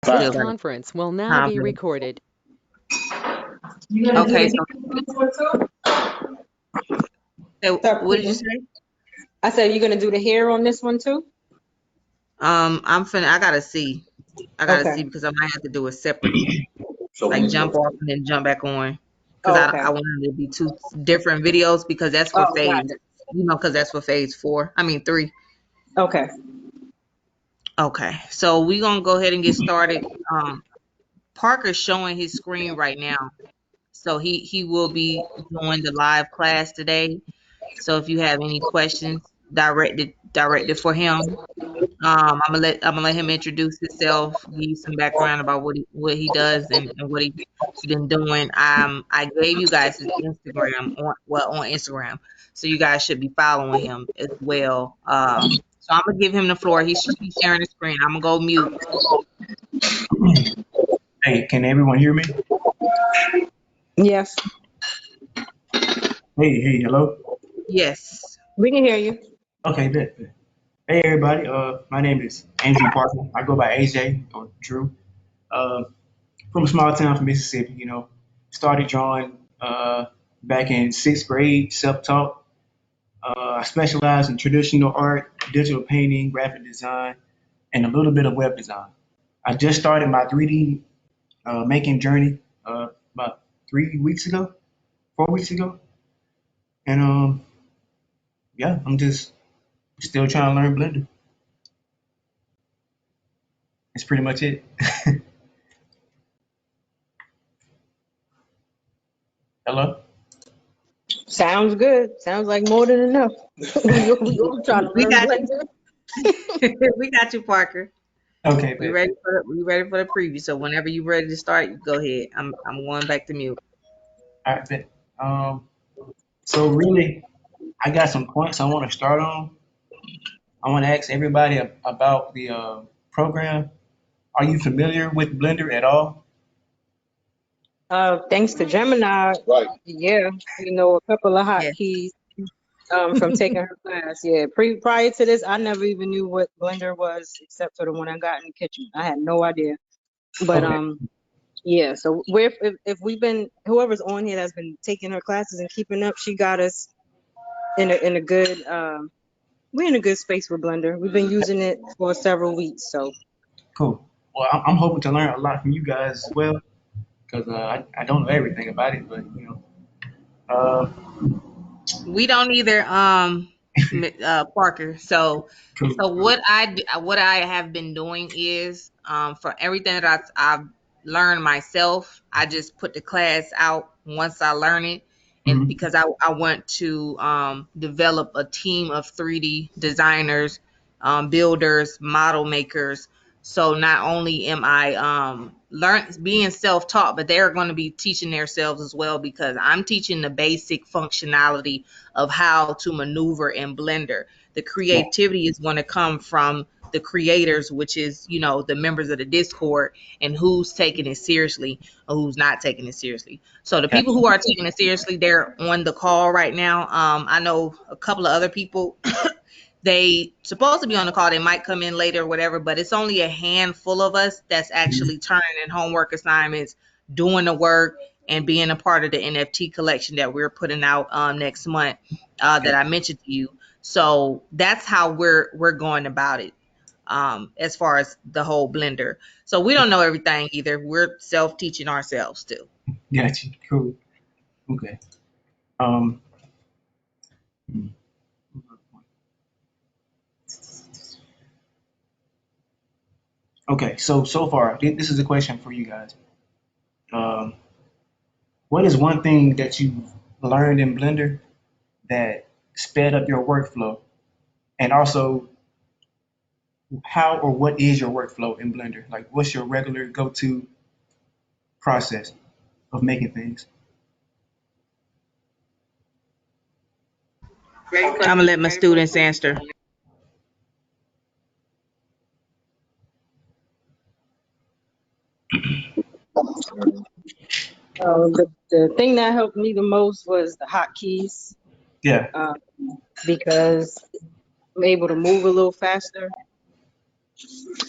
This Feels like conference will now be confident. recorded. You gonna do Okay, the so, one too? Start what did you picking. say? I said you're gonna do the hair on this one too? I gotta see. I gotta Okay. see because I might have to do it separately, So when like it's jump off and then jump back on. Because Okay. I want it to be two different videos because that's for Oh, got phase, it. because that's for phase 4. I mean 3. Okay. Okay, so we gonna go ahead and get started. Parker's showing his screen right now, so he will be doing the live class today. So if you have any questions directed for him, I'm gonna let him introduce himself, give you some background about what he does and what he been doing. I gave you guys his Instagram on Instagram, so you guys should be following him as well. So I'm gonna give him the floor. He's sharing the screen. I'm gonna go mute. Hey, can everyone hear me? Yes, Hey, hello. Yes. we can hear you. Okay, bet. Hey, everybody. My name is Andrew Parker. I go by AJ or Drew. Uh, from a small town from Mississippi. Started drawing back in sixth grade, self-taught. I specialize in traditional art, digital painting, graphic design, and a little bit of web design. I just started my 3D making journey about 3 weeks ago, 4 weeks ago, and yeah, I'm just still trying to learn Blender. That's pretty much it. Hello? Sounds good. Sounds like more than enough. We all trying to We learn got you. Blender. We got you, Parker. Okay, We bet. ready for the preview. So whenever you're ready to start, you go ahead. I'm going back to mute. All right, bet. So really, I got some points I want to start on. I want to ask everybody about the program. Are you familiar with Blender at all? Thanks to Gemini, right. yeah, a couple of Yeah. hotkeys from taking her class. Yeah, prior to this, I never even knew what Blender was except for the one I got in the kitchen. I had no idea. But Okay, yeah. So we're if we've been whoever's on here that's been taking her classes and keeping up, she got us in a good we're in a good space with Blender. We've been using it for several weeks. So cool. Well, I'm hoping to learn a lot from you guys as well, because I don't know everything about it, but uh, We don't either, Parker. So, cool. what I have been doing is, for everything that I've learned myself, I just put the class out once I learn it, and Mhm. because I want to develop a team of 3D designers, builders, model makers. So not only am I learn being self-taught, but they're going to be teaching themselves as well because I'm teaching the basic functionality of how to maneuver in Blender. The Yeah, creativity is going to come from the creators, which is, the members of the Discord, and who's taking it seriously or who's not taking it seriously. So the people gotcha. who are taking it seriously, they're on the call right now. I know a couple of other people, they supposed to be on the call. They might come in later or whatever, but it's only a handful of us that's Mhm. actually turning in homework assignments, doing the work, and being a part of the NFT collection that we're putting out next month, that I mentioned to you. So that's how we're going about it, as far as the whole Blender. So we don't know everything either. We're self teaching ourselves too. Gotcha. Cool. Okay. Um. hmm. Okay. So far, this is a question for you guys. Um. What is one thing that you've learned in Blender that sped up your workflow, and also how or what is your workflow in Blender? Like, what's your regular go-to process of making things? I'm gonna let my students answer. the thing that helped me the most was the hotkeys, Yeah. uh, because I'm able to move a little faster.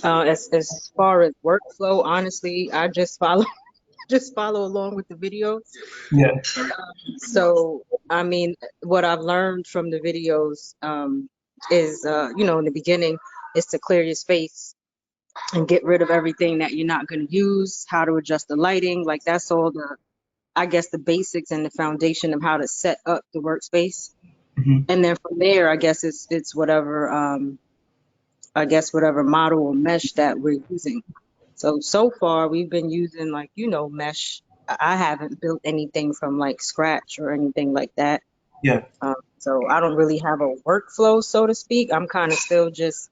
As far as workflow, honestly, I just follow just follow along with the videos. Yeah. So, I mean, what I've learned from the videos is, in the beginning, is to clear your space and get rid of everything that you're not going to use, how to adjust the lighting. Like that's all I guess, the basics and the foundation of how to set up the workspace. Hmm. And then from there, I guess it's whatever, I guess whatever model or mesh that we're using. So far we've been using like, mesh. I haven't built anything from like scratch or anything like that. Yeah. So I don't really have a workflow, so to speak. I'm kind of still just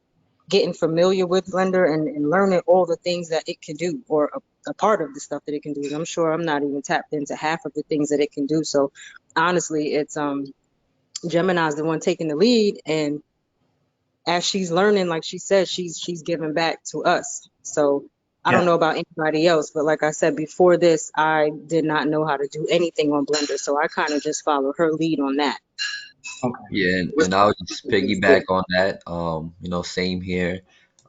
getting familiar with Blender and learning all the things that it can do, or a part of the stuff that it can do. I'm sure I'm not even tapped into half of the things that it can do. So honestly, it's Gemini's the one taking the lead, and as she's learning, like she said, she's giving back to us. So I don't Yeah. know about anybody else, but like I said before this, I did not know how to do anything on Blender, so I kind of just follow her lead on that. Okay. Yeah, and, Which and I'll just is good. piggyback on that. Same here.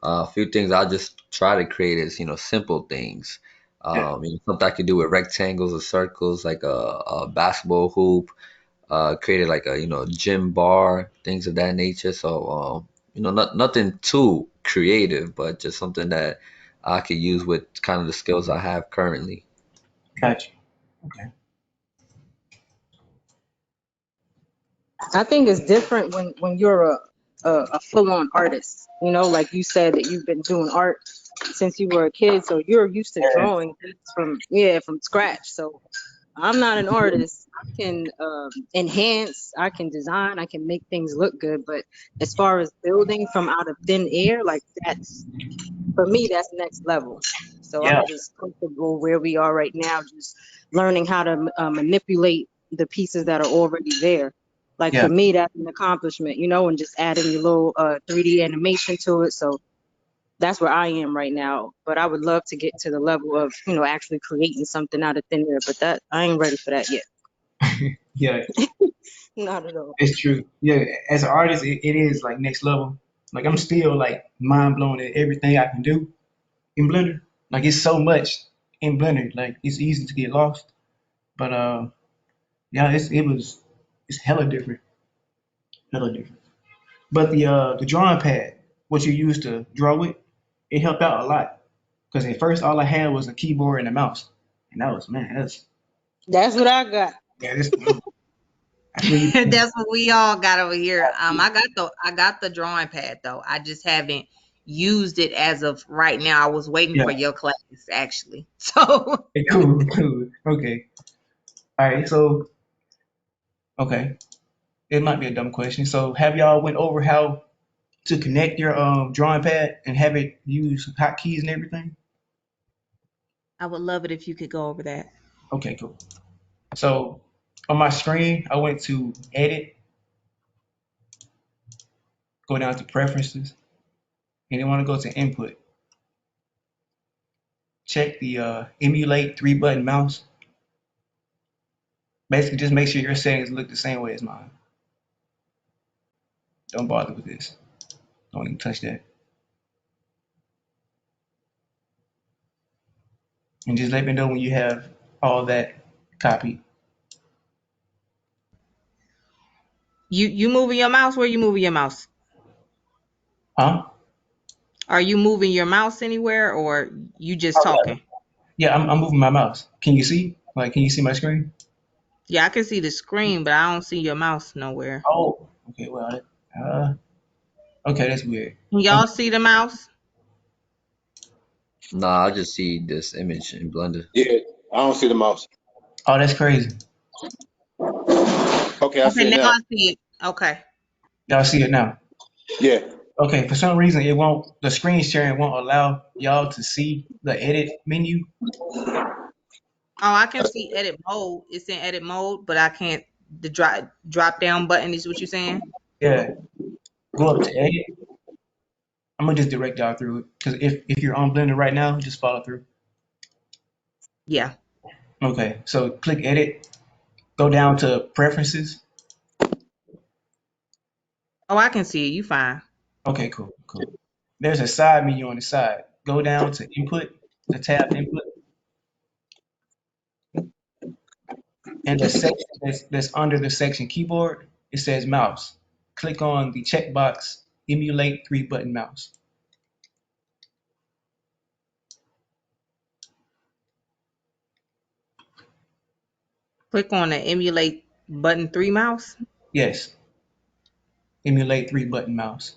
A few things I'll just try to create is, simple things. Yeah. Something I could do with rectangles or circles, like a basketball hoop, created like a, gym bar, things of that nature. So, nothing too creative, but just something that I could use with kind of the skills I have currently. Gotcha. Okay. I think it's different when you're a full on artist. Like you said that you've been doing art since you were a kid, so you're used to Yeah. drawing things from scratch. So I'm not an artist. I can enhance, I can design, I can make things look good, but as far as building from out of thin air, like that's for me, that's next level. So Yeah. I'm just comfortable where we are right now, just learning how to manipulate the pieces that are already there. Like Yeah. for me, that's an accomplishment, and just adding your little 3D animation to it. So that's where I am right now. But I would love to get to the level of, actually creating something out of thin air. But that I ain't ready for that yet. Yeah. Not at all. It's true. Yeah. As an artist, it is like next level. Like I'm still like mind blown at everything I can do in Blender. Like it's so much in Blender. Like it's easy to get lost. But yeah, it's hella different. Hella different. But the drawing pad, what you used to draw with, it helped out a lot. Because at first all I had was a keyboard and a mouse. And that was, man, That's what I got. yeah, I feel you. That's what we all got over here. I got the drawing pad though. I just haven't used it as of right now. I was waiting Yeah. for your class actually. So Okay, cool, cool. Okay. All right. So, okay. It might be a dumb question. So, have y'all went over how to connect your drawing pad and have it use hotkeys and everything? I would love it if you could go over that. Okay, cool. So, on my screen, I went to Edit, go down to Preferences, and then want to go to Input. Check the Emulate three button mouse. Basically, just make sure your settings look the same way as mine. Don't bother with this. Don't even touch that. And just let me know when you have all that copied. You moving your mouse? Where you moving your mouse? Huh? Are you moving your mouse anywhere or you just Oh yeah. talking? Yeah, I'm moving my mouse. Can you see? Like, can you see my screen? Yeah, I can see the screen, but I don't see your mouse nowhere. Oh, okay. Well, okay, that's weird. Can Okay. y'all see the mouse? Nah, I just see this image in Blender. Yeah, I don't see the mouse. Oh, that's crazy. Okay, I Okay, see it now now. I see it. Okay. Y'all see it now. Yeah. Okay, for some reason it won't. The screen sharing won't allow y'all to see the edit menu. Oh, I can see edit mode. It's in edit mode, but I can't. The drop down button is what you're saying? Yeah, go up to edit. I'm gonna just direct y'all through it because if you're on Blender right now, just follow through. Yeah. Okay, so click edit. Go down to preferences. Oh, I can see it. You fine. Okay, cool, cool. There's a side menu on the side. Go down to input, the tab input, and the section that's under the section keyboard, it says mouse. Click on the checkbox, emulate 3-button mouse. Click on the emulate button 3 mouse. Yes, emulate 3-button mouse.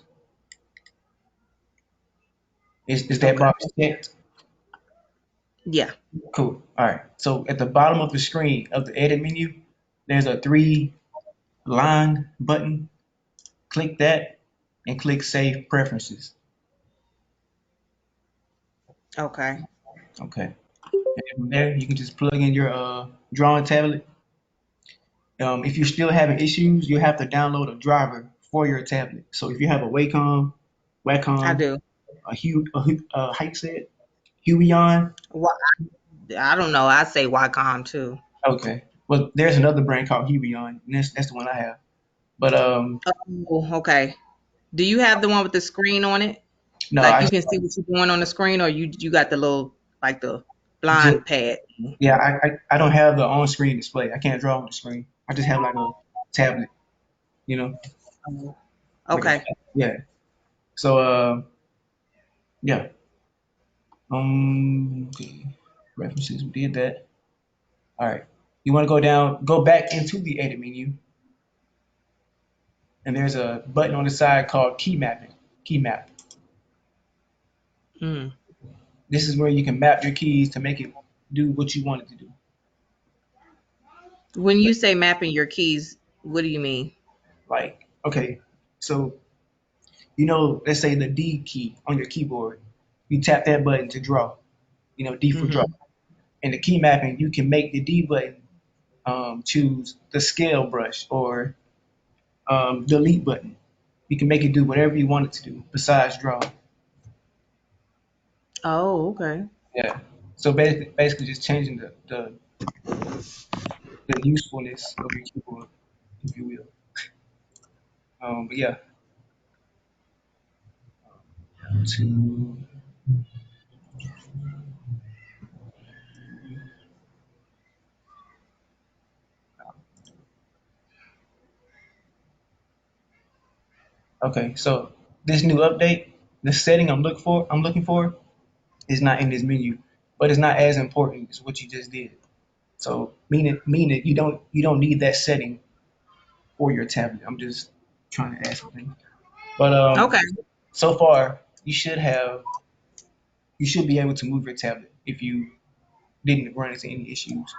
Is that Okay. box checked? Yeah. Cool. All right. So at the bottom of the screen of the edit menu, there's a 3-line button. Click that and click Save Preferences. Okay. Okay. And from there, you can just plug in your drawing tablet. If you're still having issues, you have to download a driver for your tablet. So if you have a I Wacom, do. how you say it? Huion. Why, I don't know. I say Wacom too. Okay. Well, there's another brand called Huion, and that's the one I have. But Oh, okay. Do you have the one with the screen on it? no, Like I you can see what you're doing on the screen, or you got the little like the just blind pad. yeah, I don't have the on-screen display. I can't draw on the screen. I just have like a tablet, you know, Oh, like a okay. yeah. So yeah. Okay. References, we did that. All right. You want to go back into the edit menu, and there's a button on the side called key mapping. Key map. Mm. This is where you can map your keys to make it do what you want it to do. When you say mapping your keys, what do you mean? Like, okay, so let's say the D key on your keyboard. You tap that button to draw. D for draw. Hmm. In the key mapping, you can make the D button choose the scale brush or delete button. You can make it do whatever you want it to do besides draw. Oh, okay. Yeah. So basically just changing the usefulness of your keyboard, if you will. But yeah. To, okay. So this new update, the setting I'm looking for is not in this menu, but it's not as important as what you just did. So meaning you don't need that setting for your tablet. I'm just trying to add something. But Okay. so far you should be able to move your tablet if you didn't run into any issues.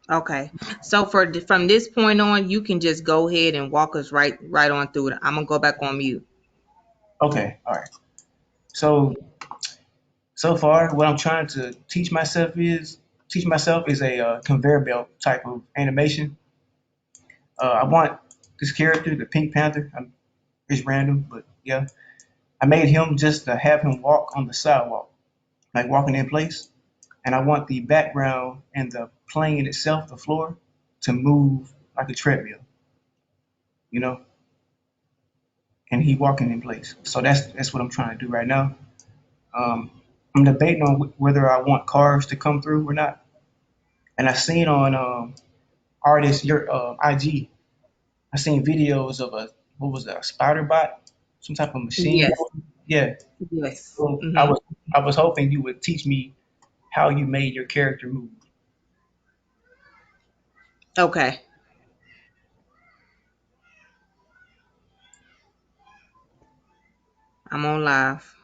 Okay. So from this point on, you can just go ahead and walk us right on through it. I'm gonna go back on mute. Okay, all right. So far, what I'm trying to teach myself is a conveyor belt type of animation. I want this character, the Pink Panther. It's random, but yeah, I made him just to have him walk on the sidewalk, like walking in place. And I want the background and the plane itself, the floor, to move like a treadmill, you know, and he walking in place. So that's what I'm trying to do right now. Um, I'm debating on whether I want cars to come through or not. And I seen on artist your IG, I seen videos of a what was that, a spider bot, some type of machine. Yes. Yeah. Yes. So I Hmm. was I was hoping you would teach me how you made your character move. Okay. I'm on live.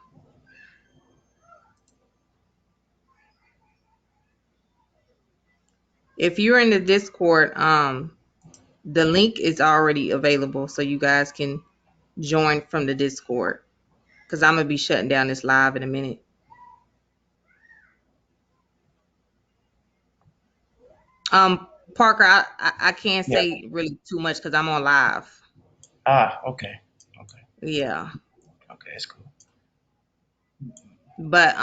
If you're in the Discord, the link is already available, so you guys can join from the Discord. Cause I'm gonna be shutting down this live in a minute. Parker, I can't Yeah. say really too much because I'm on live. Ah, okay. Okay. Yeah. Okay, that's cool. But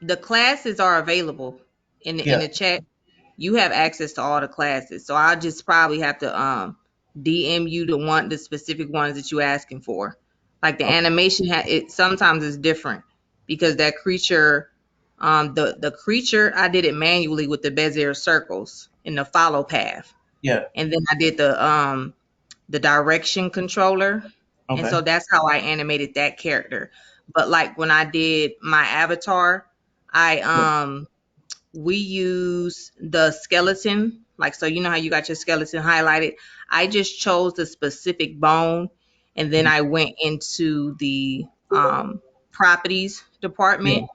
the classes are available in Yeah. the chat. You have access to all the classes. So I'll just probably have to DM you the specific ones that you're asking for. Like the Okay. animation, it sometimes is different because that creature, the creature, I did it manually with the Bezier circles in the follow path, Yeah. and then I did the direction controller, and Okay. so that's how I animated that character. But like when I did my avatar, I Yeah. we use the skeleton, like, so you know how you got your skeleton highlighted. I just chose the specific bone, and then Mhm. I went into the properties Yeah. department,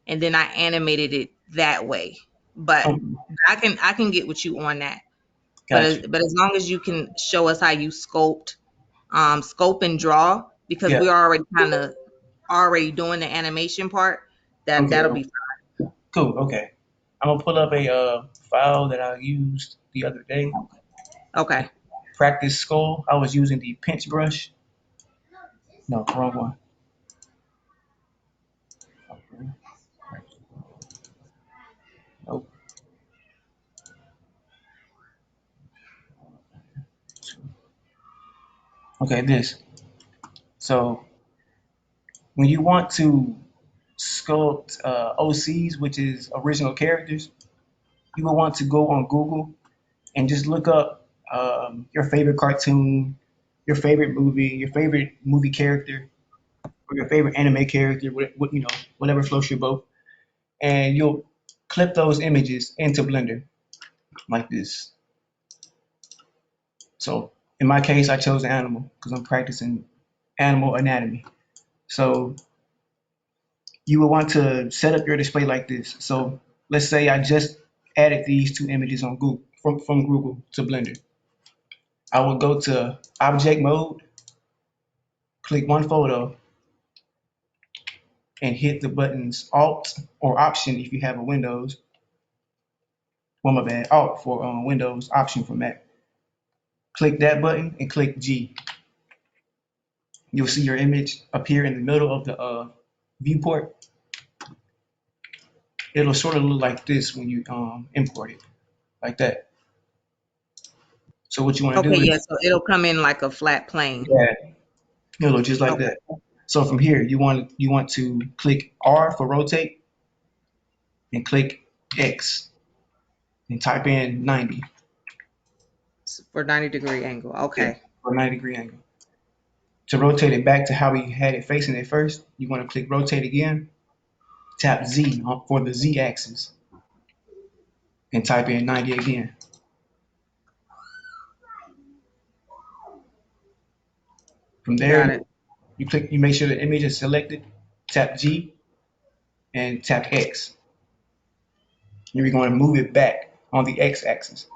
and then I animated it that way. But Okay. I can get with you on that. But Got you. as long as you can show us how you scope and draw, because Yeah. we're already kind of already doing the animation part, Okay. that'll be Cool. Okay. I'm gonna pull up a file that I used the other day. fine. Okay. Practice skull. I was using the pinch brush. No, wrong one. Okay. Nope. Okay, this. So when you want to sculpt OCs, which is original characters, you will want to go on Google and just look up your favorite cartoon, your favorite movie character, or your favorite anime character, whatever floats your boat, and you'll clip those images into Blender like this. So in my case, I chose an animal because I'm practicing animal anatomy. So you will want to set up your display like this. So let's say I just added these two images on Google from Google to Blender. I will go to object mode, click one photo, and hit the buttons Alt or Option if you have a Windows. Well, my bad, Alt for Windows, Option for Mac. Click that button and click G. You'll see your image appear in the middle of the viewport. It'll sort of look like this when you import it, like that. So what you want to Okay, do is, yeah, so it'll come in like a flat plane. yeah, it'll look just like Okay. that. So from here, you want to click R for rotate and click X and type in 90. For 90-degree angle. Yeah, Okay. for a 90-degree angle. To rotate it back to how we had it facing at first, you want to click rotate again, tap Z for the Z axis, and type in 90 again. From there, Got it. you make sure the image is selected, tap G, and tap X. And we're going to move it back on the X axis.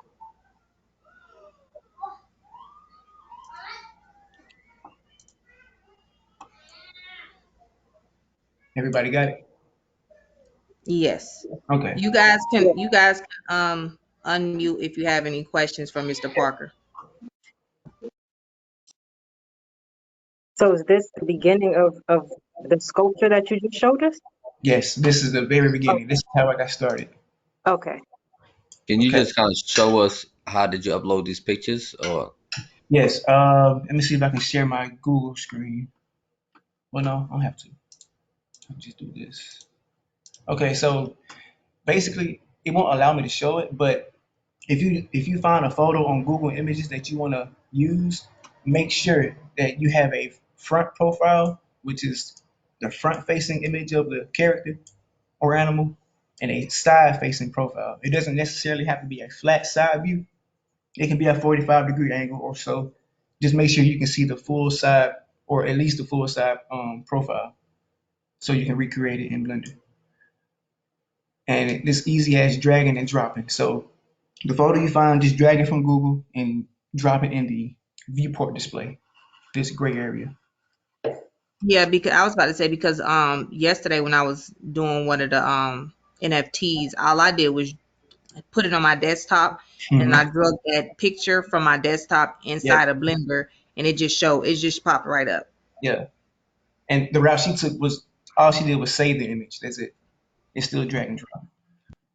Everybody got it? Yes. Okay. You guys can unmute if you have any questions for Mr. Parker. So is this the beginning of the sculpture that you just showed us? Yes, this is the very Oh, beginning. This is how I got started. okay. Can you Okay. just kind of show us how did you upload these pictures? Or Yes. Let me see if I can share my Google screen. Well, no, I don't have to. I'll just do this. Okay. So basically, it won't allow me to show it, but if you find a photo on Google Images that you want to use, make sure that you have a front profile, which is the front facing image of the character or animal, and a side facing profile. It doesn't necessarily have to be a flat side view. It can be a 45-degree angle or so. Just make sure you can see the full side or at least the full side profile so you can recreate it in Blender. And it's easy as dragging and dropping. So the photo you find, just drag it from Google and drop it in the viewport display, this gray area. Yeah, because I was about to say, because yesterday when I was doing one of the NFTs, all I did was put it on my desktop, and I Hmm. drug that picture from my desktop Yep. inside of Blender, and it just popped right up. Yeah. And the route she took was all she did was save the image. That's it. It's still drag and drop.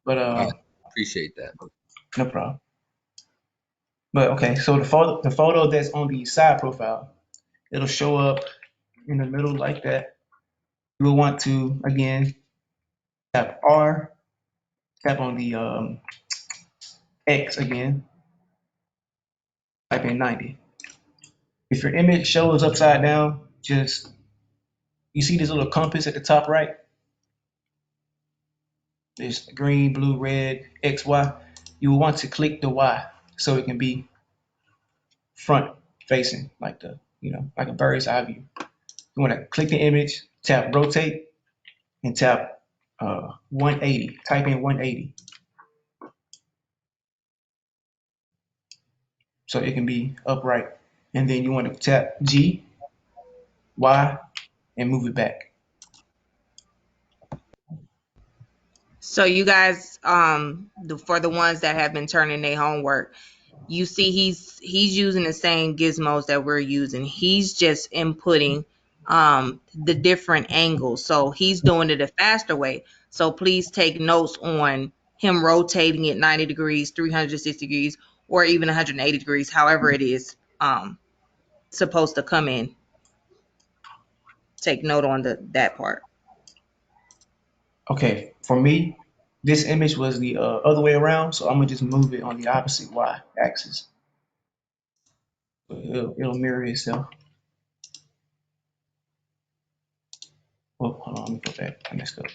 But I appreciate that. no problem. But okay, so the photo that's on the side profile, it'll show up in the middle like that. You will want to, again, tap R, tap on the X again, type in 90. If your image shows upside down, just, you see this little compass at the top right? There's green, blue, red, X, Y. You will want to click the Y so it can be front facing, like like a bird's eye view. You want to click the image, tap rotate, and tap 180. Type in 180 so it can be upright. And then you want to tap G, Y, and move it back. So you guys, for the ones that have been turning their homework, you see he's using the same gizmos that we're using. He's just inputting the different angles. So he's doing it a faster way. So please take notes on him rotating it 90 degrees, 360 degrees, or even 180 degrees, however it is supposed to come in. Take note on that part. Okay, for me, this image was the other way around, so I'm gonna just move it on the opposite Y axis. So it'll mirror itself. Oh, hold on, let me go back. I messed up.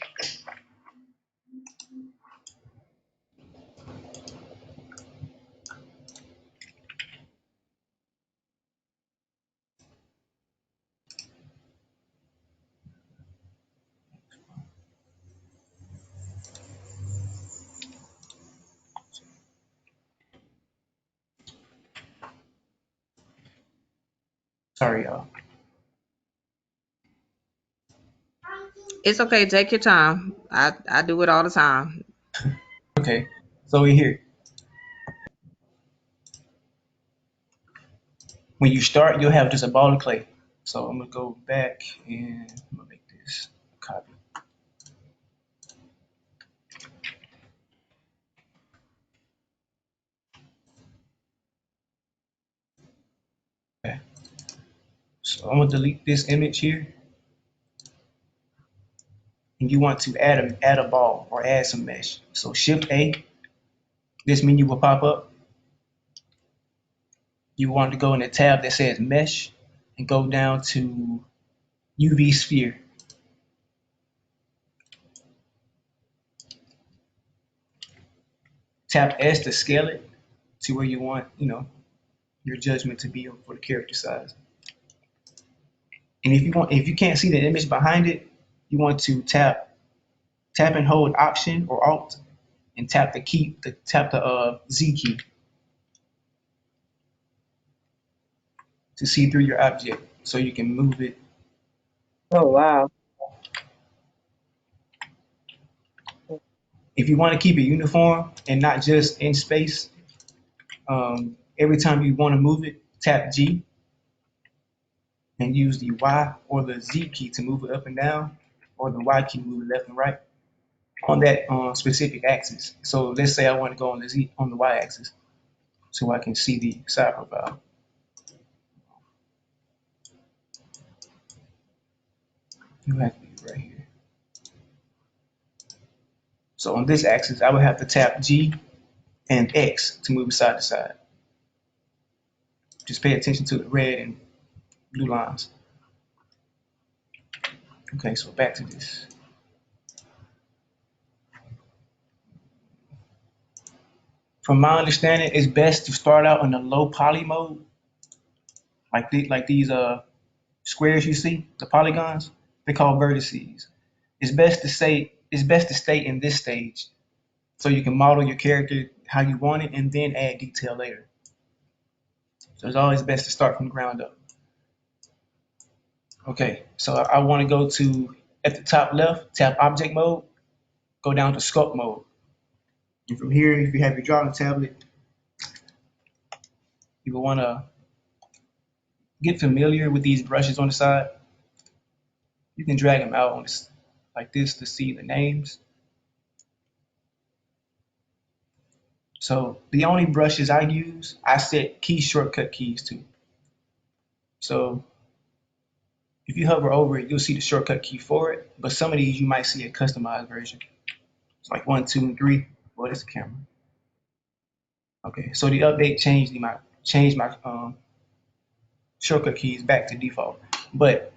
Sorry, y'all. It's okay, take your time. I do it all the time. Okay, so in here, when you start, you'll have just a ball of clay. So I'm gonna go back and I'm gonna make this a copy. Okay, so I'm gonna delete this image here, and you want to add a ball or add some mesh. So Shift A, this menu will pop up. You want to go in the tab that says Mesh and go down to UV Sphere. Tap S to scale it to where you want, your judgment to be for the character size. And if you can't see the image behind it, you want to tap and hold Option or Alt and tap the Z key to see through your object, so you can move it. Oh wow. If you want to keep it uniform and not just in space, every time you want to move it, tap G and use the Y or the Z key to move it up and down, or the Y key to move it left and right on that specific axis. So let's say I want to go on the Y axis, so I can see the side profile. You have to be right here. So on this axis, I would have to tap G and X to move it side to side. Just pay attention to the red and blue lines. Okay, so back to this. From my understanding, it's best to start out in the low poly mode, like these squares you see, the polygons. They're called vertices. It's best to stay in this stage so you can model your character how you want it and then add detail later. So it's always best to start from the ground up. Okay, so I want to go to, at the top left, tap object mode, go down to sculpt mode. And from here, if you have your drawing tablet, you will want to get familiar with these brushes on the side. You can drag them out like this to see the names. So the only brushes I use, I set key shortcut keys to. So If you hover over it, you'll see the shortcut key for it. But some of these you might see a customized version. It's like 1, 2, and 3. Well, that's the camera. Okay, so the update changed my shortcut keys back to default. But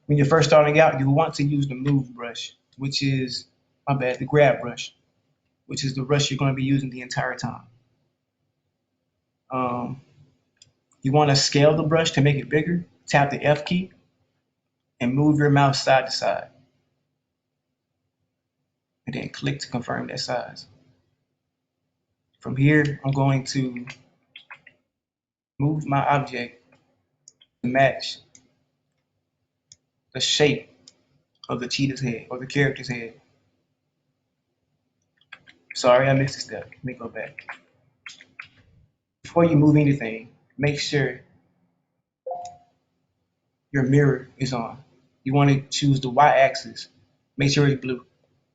when you're first starting out, you want to use the move brush, which is, the grab brush, which is the brush you're going to be using the entire time. You want to scale the brush to make it bigger. Tap the F key and move your mouse side to side. And then click to confirm that size. From here, I'm going to move my object to match the shape of the cheetah's head or the character's head. Sorry, I missed a step. Let me go back. Before you move anything, make sure your mirror is on. You want to choose the y-axis. Make sure it's blue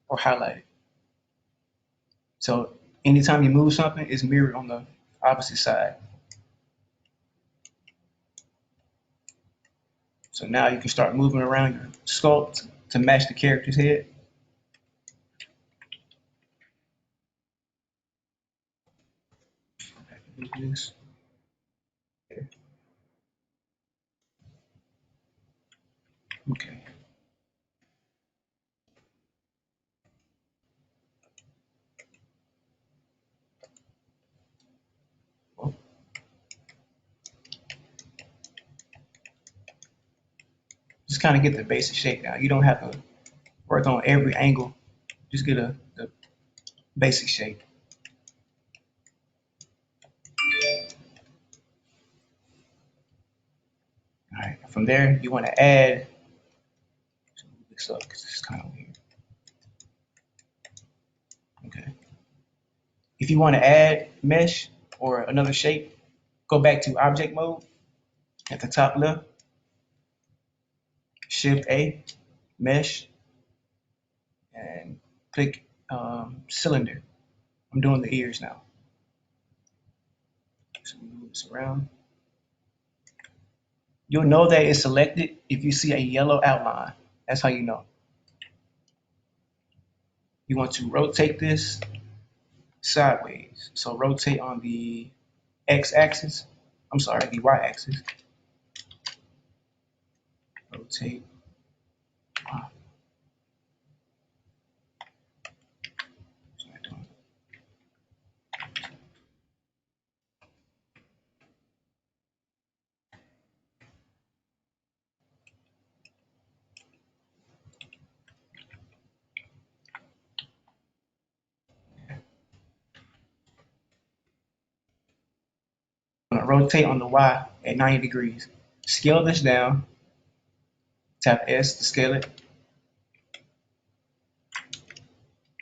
or highlighted. So anytime you move something, it's mirrored on the opposite side. So now you can start moving around your sculpt to match the character's head. This. Okay. Well, just kind of get the basic shape down. You don't have to work on every angle. Just get the basic shape. All right. From there, you want to add. Move this up because it's kind of weird. Okay. If you want to add mesh or another shape, go back to object mode at the top left. Shift A, mesh, and click cylinder. I'm doing the ears now. So move this around. You'll know that it's selected if you see a yellow outline. That's how you know. You want to rotate this sideways. So rotate on the x-axis. I'm sorry, the y-axis. Rotate. Wow. I'm gonna rotate on the Y at 90 degrees. Scale this down. Tap S to scale it.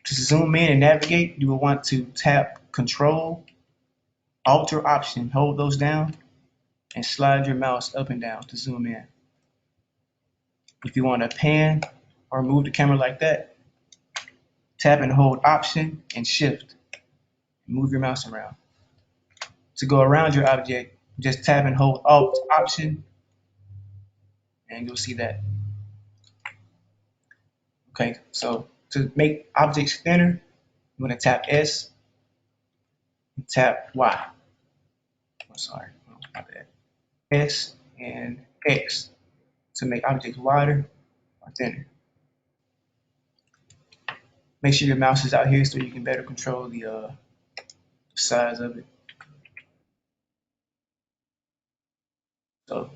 To zoom in and navigate, you will want to tap Control, Alt or Option, hold those down, and slide your mouse up and down to zoom in. If you want to pan or move the camera like that, tap and hold Option and Shift, and move your mouse around. To go around your object, just tap and hold Alt, Option, and you'll see that. Okay, so to make objects thinner, I'm going to tap S and tap Y. I'm sorry, my bad. S and X to make objects wider or thinner. Make sure your mouse is out here so you can better control the size of it. So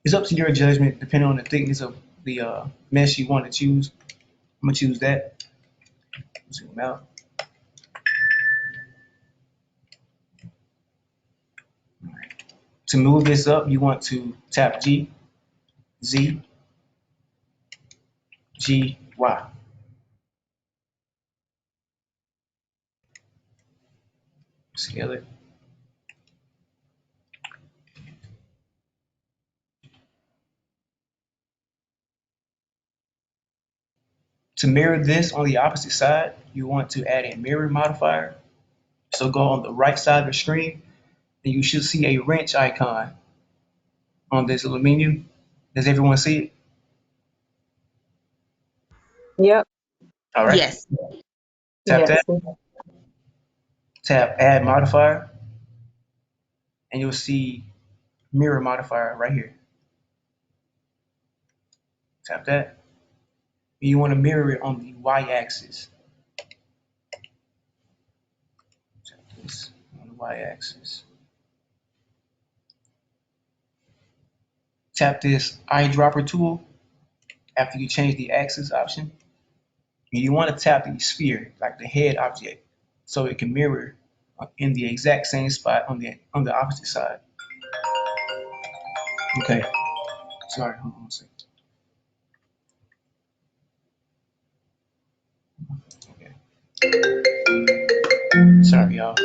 it's up to your judgment depending on the thickness of the mesh you want to choose. I'm gonna choose that. Zoom out. Right. To move this up, you want to tap G, Z, G, Y. Scale it. To mirror this on the opposite side, you want to add a mirror modifier. So go on the right side of the screen and you should see a wrench icon on this little menu. Does everyone see it? Yep. All right. Yes. Tap Yes. that. Tap add modifier, and you'll see mirror modifier right here. Tap that. You want to mirror it on the y-axis. Tap this on the y-axis. Tap this eyedropper tool after you change the axis option. And you want to tap the sphere, like the head object, so it can mirror in the exact same spot on the opposite side. Okay. Sorry, hold on a second. Okay. Sorry, y'all.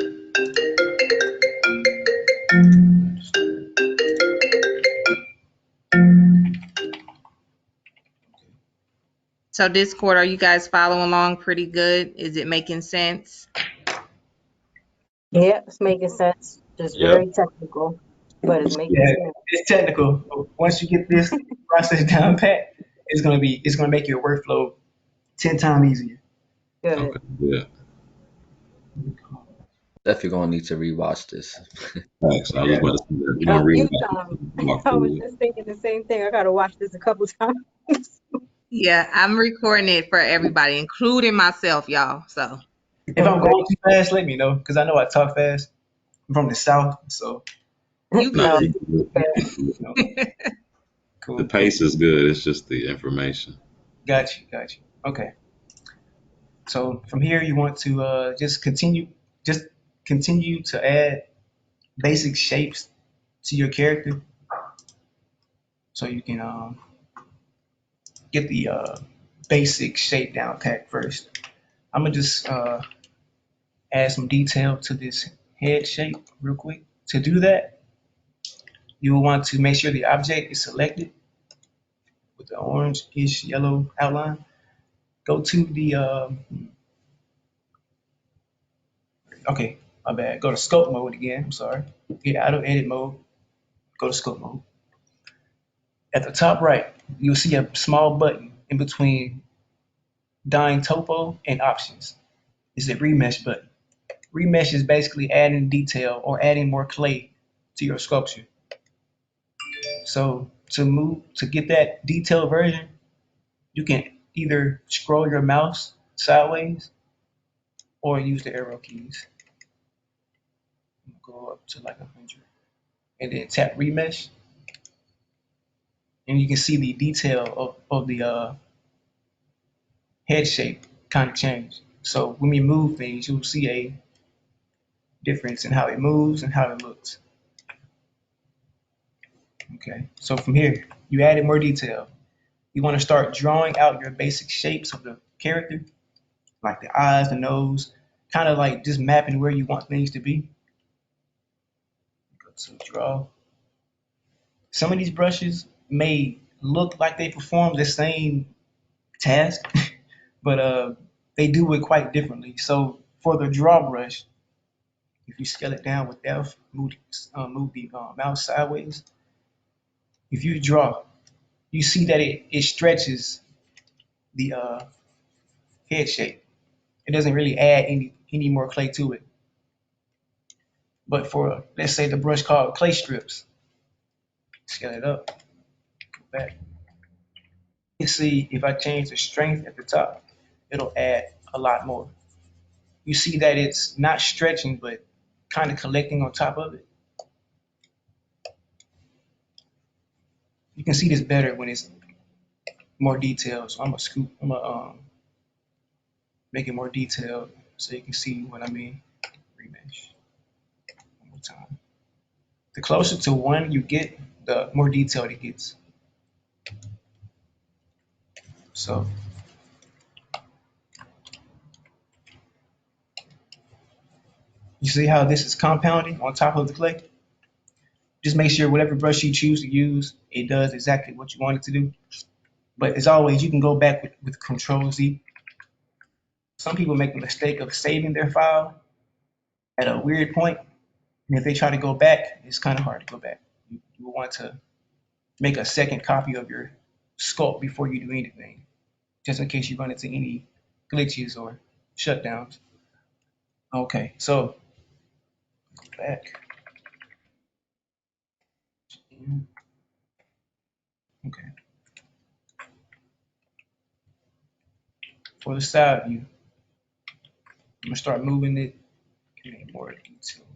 So Discord, are you guys following along pretty good? Is it making sense? Yep. It's making sense. Just Yep. very technical, but it's making Yeah, sense. it's technical. But once you get this process down pat, it's gonna make your workflow 10 times easier. Good. Okay, good. Definitely gonna need to rewatch this. Thanks. I was Yeah. about to say that. We're A gonna read few about times. it, walk I was through it. just thinking the same thing. I gotta watch this a couple times. Yeah, I'm recording it for everybody, including myself, y'all. So If I'm going too fast, let me know because I know I talk fast. I'm from the south, so you No, No, good. you know, the cool. pace is good. It's just the information. Got you, got you. Okay. So from here, you want to just continue to add basic shapes to your character, so you can get the basic shape down pat first. I'm gonna just add some detail to this head shape real quick. To do that, you will want to make sure the object is selected with the orange-ish yellow outline. Go to the okay, my bad. Go to sculpt mode again. I'm sorry. Get out of edit mode. Go to sculpt mode. At the top right, you'll see a small button in between Dine Topo and Options. It's a remesh button. Remesh is basically adding detail or adding more clay to your sculpture. So to get that detailed version, you can either scroll your mouse sideways or use the arrow keys. Go up to like 100 and then tap remesh, and you can see the detail of the head shape kind of change. So when we move things, you'll see a difference in how it moves and how it looks. Okay, so from here, you added more detail. You want to start drawing out your basic shapes of the character, like the eyes, the nose, kind of like just mapping where you want things to be. Go to draw. Some of these brushes may look like they perform the same task, but they do it quite differently. So for the draw brush, if you scale it down with F, move the mouse sideways. If you draw, you see that it stretches the head shape. It doesn't really add any more clay to it. But for let's say the brush called clay strips, scale it up, go back. You see if I change the strength at the top, it'll add a lot more. You see that it's not stretching, but kind of collecting on top of it. You can see this better when it's more detailed. So I'm gonna make it more detailed so you can see what I mean. Remesh one more time. The closer to one you get, the more detailed it gets. So you see how this is compounding on top of the clay? Just make sure whatever brush you choose to use, it does exactly what you want it to do. But as always, you can go back with Control Z. Some people make the mistake of saving their file at a weird point, and if they try to go back, it's kind of hard to go back. You want to make a second copy of your sculpt before you do anything, just in case you run into any glitches or shutdowns. Okay, so back. Okay, for the side view, I'm gonna start moving it in more detail.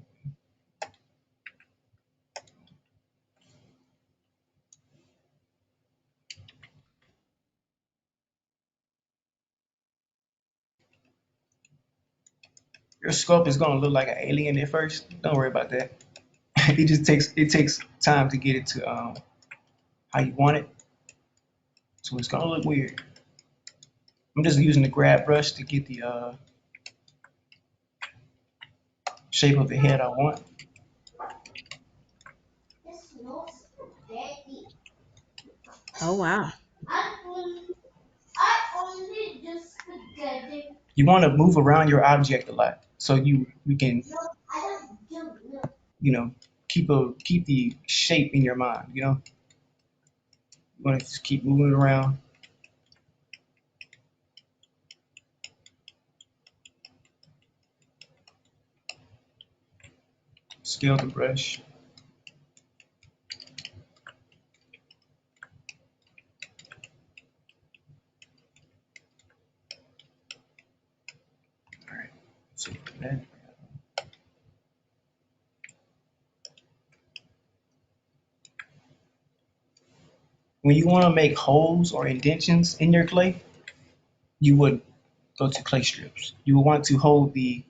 Your sculpt is gonna look like an alien at first. Don't worry about that. It takes time to get it to how you want it. So it's gonna look weird. I'm just using the grab brush to get the shape of the head I want. Oh wow. You want to move around your object a lot, so you can you know keep the shape in your mind. You want to just keep moving around. Scale the brush. All right. So that. When you want to make holes or indentions in your clay, you would go to clay strips. You will want to hold the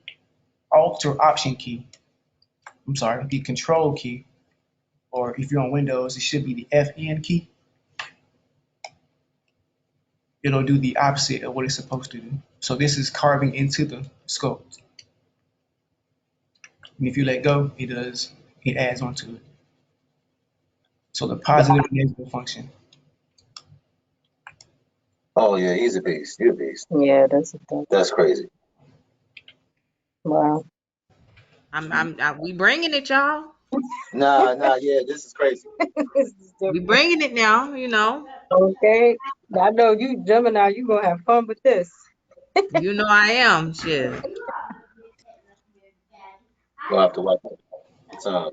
Alt or Option key. I'm sorry, the Control key, or if you're on Windows, it should be the FN key. It'll do the opposite of what it's supposed to do. So this is carving into the sculpt. And if you let go, it adds onto it. So the positive and negative function. Oh yeah, he's a beast. You're a beast. Yeah, that's That's crazy. wow. We bringing it, y'all. Nah, yeah, this is crazy. This is We different. bringing it now. You know. Okay. I know you, Gemini, you gonna have fun with this. You know I am. Shit. We'll have to watch the time.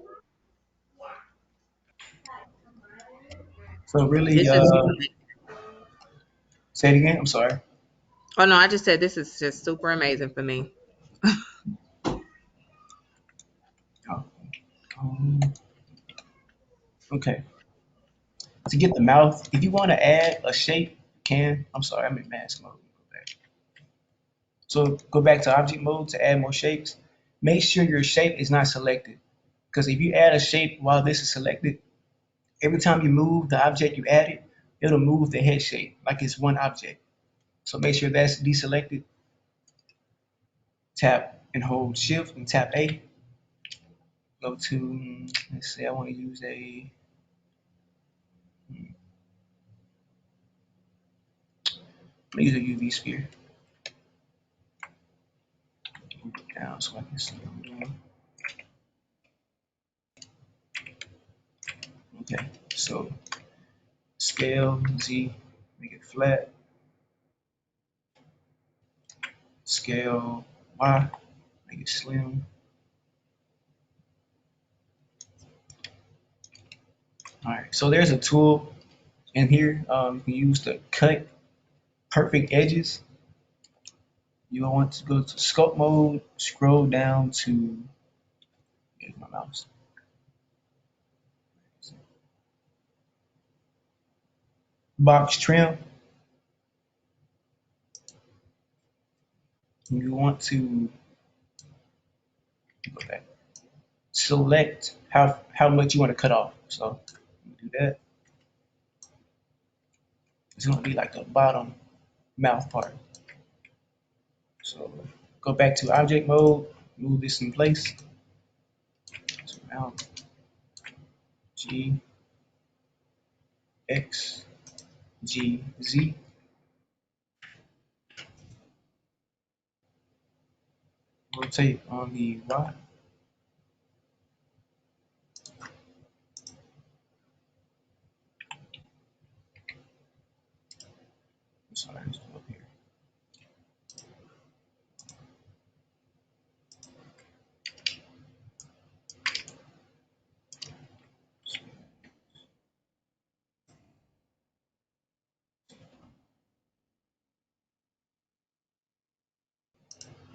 So really, This is. say it again. I'm sorry. Oh no, I just said this is just super amazing for me. Oh, um, okay. To get the mouth, if you want to add a shape, you can. I'm sorry, I'm in mask mode. Go back. So go back to object mode to add more shapes. Make sure your shape is not selected. Because if you add a shape while this is selected, every time you move the object you added, it'll move the head shape like it's one object. So make sure that's deselected. Tap and hold Shift and tap A. Go to, let's say I want to use use a UV sphere. Move it down so I can see what I'm doing. Okay, so scale Z, make it flat. Scale Y, make it slim. All right, so there's a tool in here you can use to cut perfect edges. You will want to go to sculpt mode, scroll down to, here's my mouse, box trim. You want to go back, select how much you want to cut off. So do that. It's going to be like the bottom mouth part. So go back to object mode, move this in place. So now G, X, G, Z. Rotate on the Y.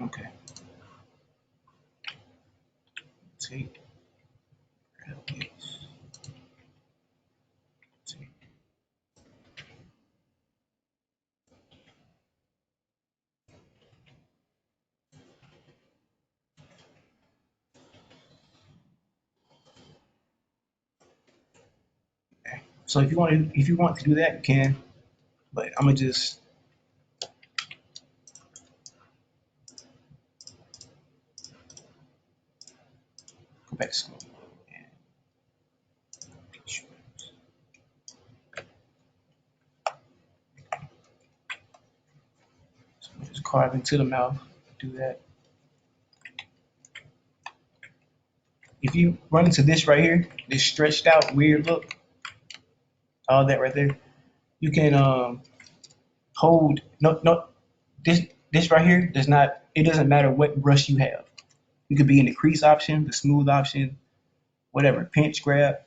Okay. Take. So if you want to do that, you can. But I'm gonna just go back to school. So just carve into the mouth. Do that. If you run into this right here, this stretched out weird look, all that right there, you can hold. No, this this right here does not. It doesn't matter what brush you have. You could be in the crease option, the smooth option, whatever, pinch, grab.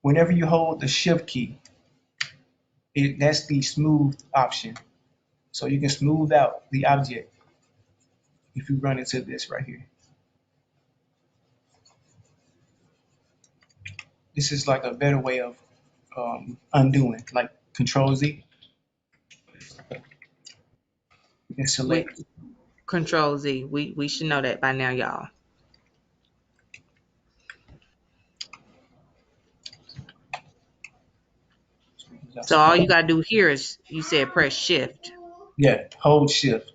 Whenever you hold the shift key, that's the smooth option. So you can smooth out the object if you run into this right here. This is like a better way of undoing, like Control Z and We select. Control Z. We should know that by now, y'all. So all you gotta do here is you said press shift, Yeah, hold shift.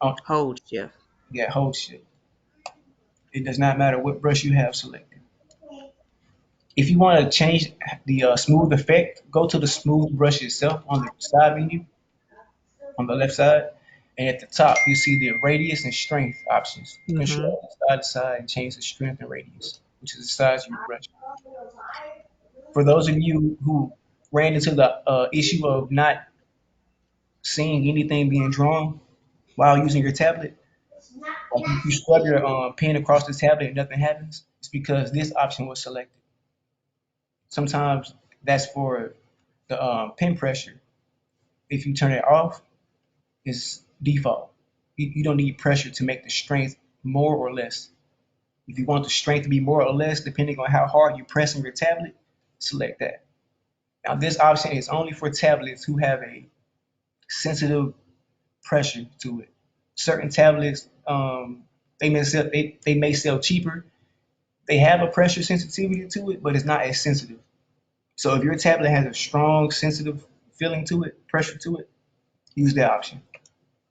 hold shift. Yeah, hold shift. It does not matter what brush you have selected. If you want to change the smooth effect, go to the smooth brush itself on the side menu on the left side. And at the top, you see the radius and strength options. You can Hmm. scroll side to side and change the strength and radius, which is the size of your brush. For those of you who ran into the issue of not seeing anything being drawn while using your tablet, like if you scrub your pen across the tablet and nothing happens, it's because this option was selected. Sometimes that's for the pen pressure. If you turn it off, it's default. You don't need pressure to make the strength more or less. If you want the strength to be more or less, depending on how hard you press on your tablet, select that. Now, this option is only for tablets who have a sensitive pressure to it. Certain tablets, they may sell cheaper. They have a pressure sensitivity to it, but it's not as sensitive. So if your tablet has a strong sensitive feeling to it, pressure to it, use that option.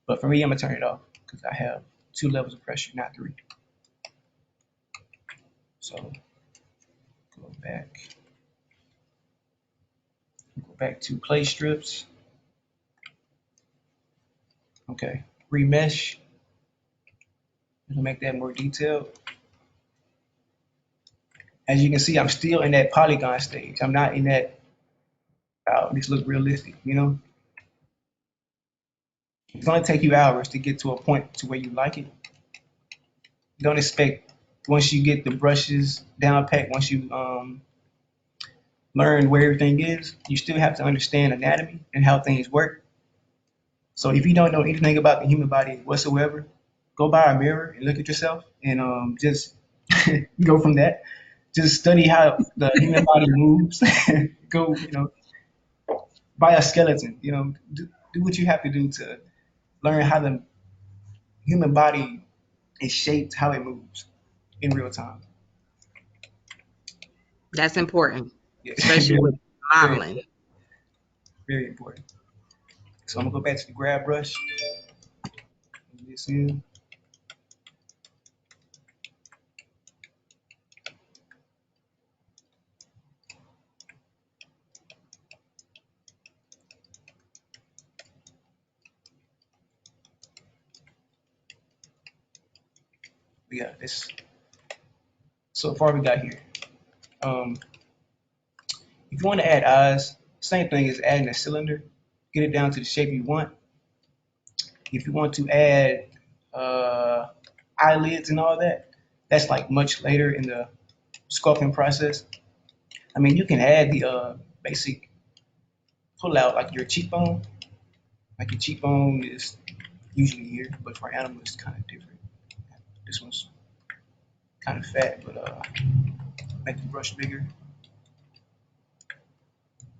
But for me, I'm gonna turn it off because I have 2 levels of pressure, not 3. So back, go back to play strips. Okay, remesh. To make that more detailed. As you can see, I'm still in that polygon stage. I'm not in that, oh, this looks realistic, you know? It's gonna take you hours to get to a point to where you like it. Don't expect once you get the brushes down pat, once you learn where everything is, you still have to understand anatomy and how things work. So if you don't know anything about the human body whatsoever, go buy a mirror and look at yourself and just go from that. Just study how the human body moves. Go, buy a skeleton. Do what you have to do to learn how the human body is shaped, how it moves in real time. That's important, Yeah, especially very, with very, modeling. very important. So I'm gonna go back to the grab brush. This in. Yeah, this. So far we got here. Um, if you want to add eyes, same thing as adding a cylinder. Get it down to the shape you want. If you want to add uh, eyelids and all that, that's like much later in the sculpting process. I mean, you can add the basic pull out like your cheekbone. Like your cheekbone is usually here, but for animals it's kind of different. This one's kind of fat, but make the brush bigger,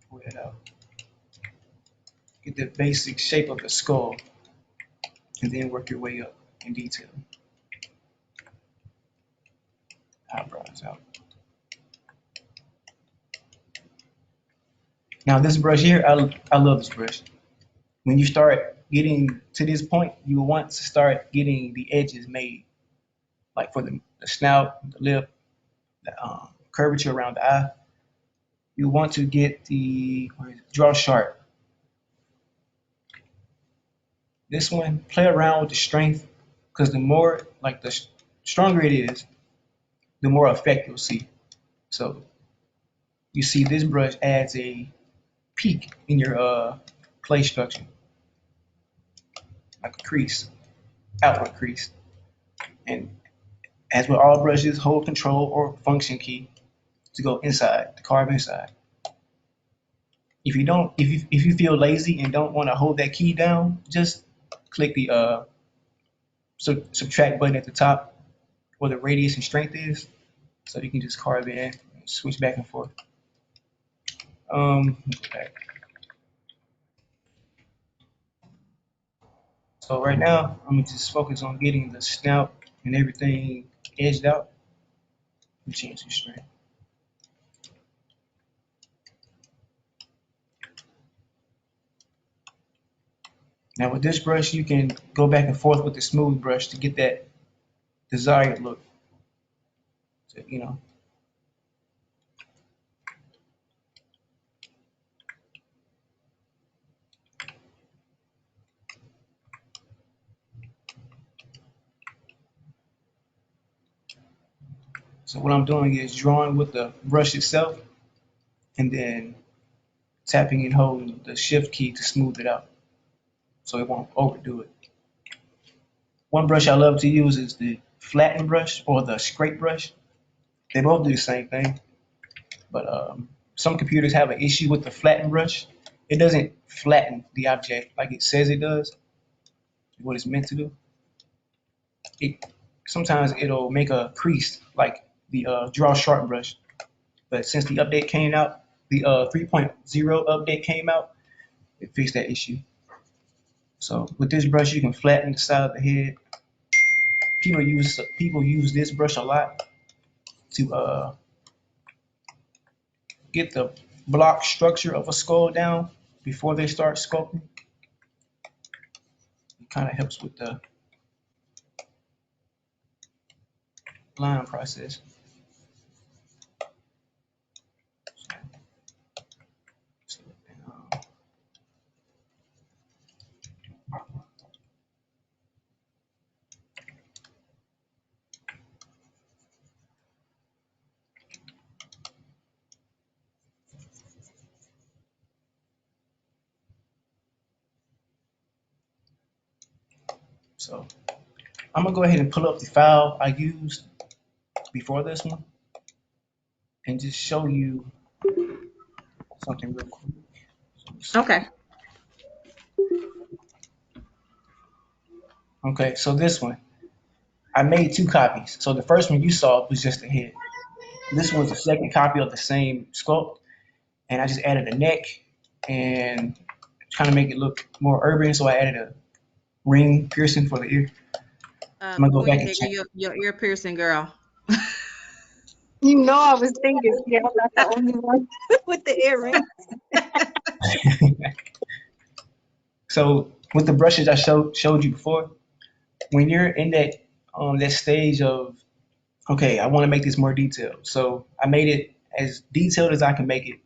pull that out, get the basic shape of the skull, and then work your way up in detail. Eyebrows out. Now this brush here, I love this brush. When you start getting to this point, you want to start getting the edges made, like for the snout, the lip, the curvature around the eye. You want to get the draw sharp. This one, play around with the strength, because the more, like the stronger it is, the more effect you'll see. So you see this brush adds a peak in your clay structure, like a crease, outward crease. And as with all brushes, hold control or function key to go inside, to carve inside. If you feel lazy and don't want to hold that key down, just click the subtract button at the top where the radius and strength is, so you can just carve it in, and switch back and forth. Okay. So right now, I'm gonna just focus on getting the snout and everything edged out. Change the strength. Now with this brush, you can go back and forth with the smooth brush to get that desired look. So, you know. So what I'm doing is drawing with the brush itself and then tapping and holding the shift key to smooth it out so it won't overdo it. One brush I love to use is the flatten brush or the scrape brush. They both do the same thing, but some computers have an issue with the flatten brush. It doesn't flatten the object like it says it does, what it's meant to do. It sometimes it'll make a crease like the draw sharp brush, but since the update came out, the 3.0 update came out, it fixed that issue. So with this brush, you can flatten the side of the head. People use this brush a lot to get the block structure of a skull down before they start sculpting. It kind of helps with the line process. So I'm gonna go ahead and pull up the file I used before this one and just show you something real quick. Okay. Okay, so this one, I made two copies. So the first one you saw was just the head. This one's the second copy of the same sculpt, and I just added a neck and kind of make it look more urban. So I added a ring piercing for the ear. I'm gonna go back Queen and Digger, check. your ear piercing girl. You know, I was thinking, yeah, I'm not the only one with the earring. So with the brushes I showed you before, when you're in that stage of okay, I want to make this more detailed. So I made it as detailed as I can make it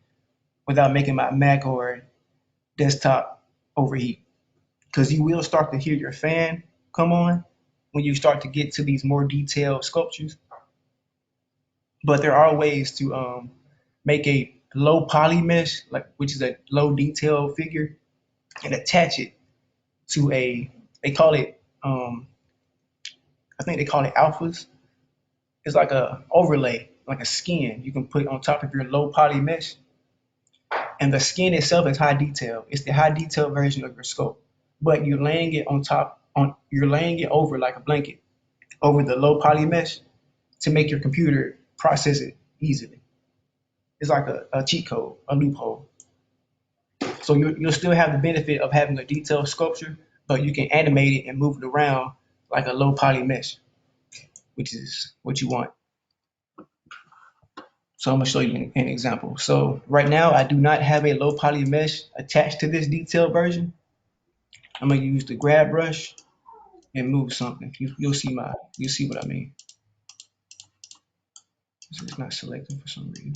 without making my Mac or desktop overheat. Because you will start to hear your fan come on when you start to get to these more detailed sculptures. But there are ways to make a low poly mesh, like which is a low detail figure, and attach it to they call it I think they call it alphas. It's like a overlay, like a skin you can put on top of your low poly mesh. And the skin itself is high detail. It's the high detail version of your sculpt, but you're laying it on top you're laying it over like a blanket over the low poly mesh to make your computer process it easily. It's like a cheat code, a loophole. So you'll still have the benefit of having a detailed sculpture, but you can animate it and move it around like a low poly mesh, which is what you want. So I'm gonna show you an example. So right now I do not have a low poly mesh attached to this detailed version. I'm gonna use the grab brush and move something. You'll see what I mean. It's not selecting for some reason.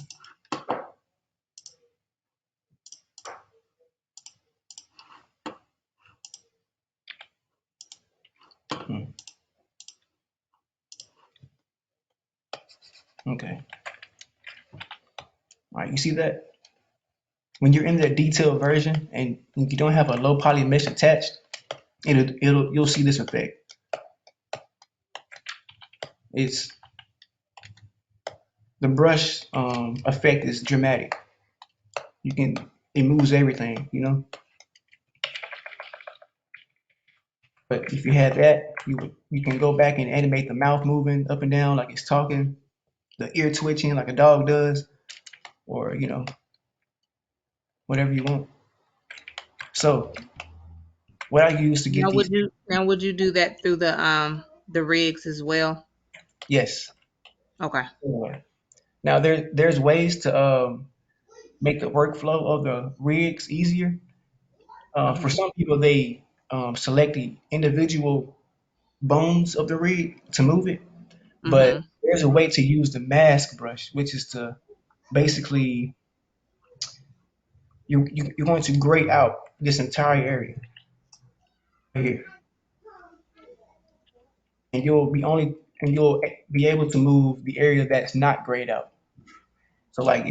Hmm. Okay. All right, you see that? When you're in the detailed version and you don't have a low poly mesh attached, you'll see this effect. It's the brush effect is dramatic. It moves everything, you know. But if you had that, you can go back and animate the mouth moving up and down like it's talking, the ear twitching like a dog does, or whatever you want. So what I use to get these, Now would you do that through the rigs as well? yes. Okay. Now there's ways to make the workflow of the rigs easier. For Mhm. some people, they select the individual bones of the rig to move it, but Mhm. there's a way to use the mask brush, which is to basically you're going to grate out this entire area right here, and you'll be able to move the area that's not grayed out. So like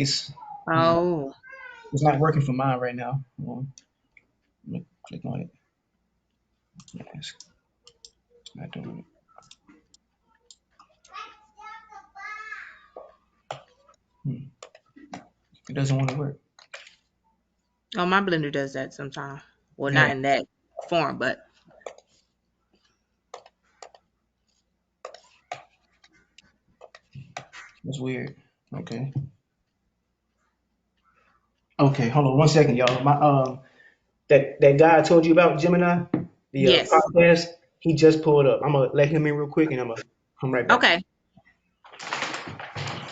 Oh. it's not working for mine right now. Let me click on it. Mask. It's not doing it. It doesn't want to work. Oh, my blender does that sometimes. Well, Yeah, not in that form, but that's weird. Okay. Okay, hold on one second, y'all. My that guy I told you about, Gemini, the yes. podcast, he just pulled up. I'm gonna let him in real quick, and I'm gonna come right back. Okay.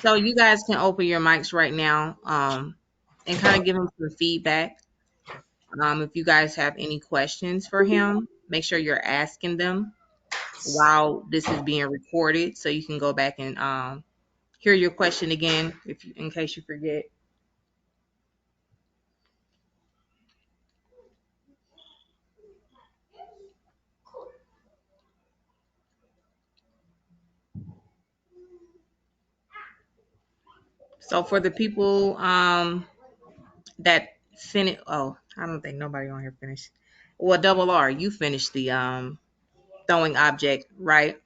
So you guys can open your mics right now, and kind of give him some feedback. If you guys have any questions for him, make sure you're asking them while this is being recorded, so you can go back and hear your question again in case you forget. So for the people that finish, oh, I don't think nobody on here finished. Well, Double R, you finished the throwing object, right?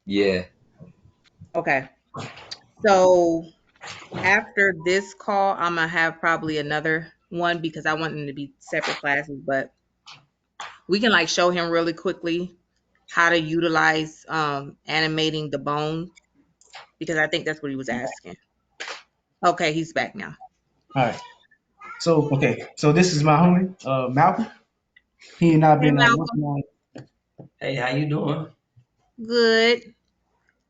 Yeah. Okay. So after this call, I'm gonna have probably another one because I want them to be separate classes, but we can like show him really quickly how to utilize animating the bone because I think that's what he was asking. Okay, he's back now. All right. So okay. So this is my homie, Malcolm. He and I've Hey been Malcolm. working on. Hey, how you doing? Good.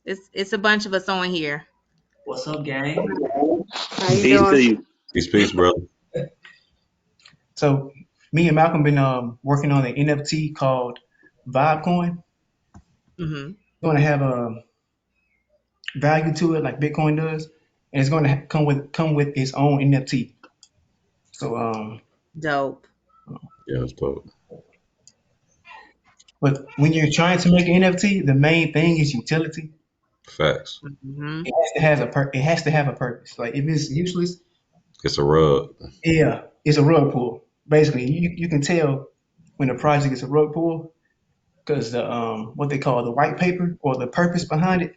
It's a bunch of us on here. What's up, gang? How you Peace doing? to you. Peace, brother. So me and Malcolm been working on an NFT called Vibe Coin. Mm-hmm. It's going to have a value to it like Bitcoin does, and it's going to come with its own NFT. So Dope. Yeah, that's dope. but when you're trying to make an NFT, the main thing is utility. Facts. Mm-hmm. It has to have a purpose. Like if it's useless, It's a rug. yeah, it's a rug pull. Basically, you can tell when a project is a rug pull because the what they call the white paper or the purpose behind it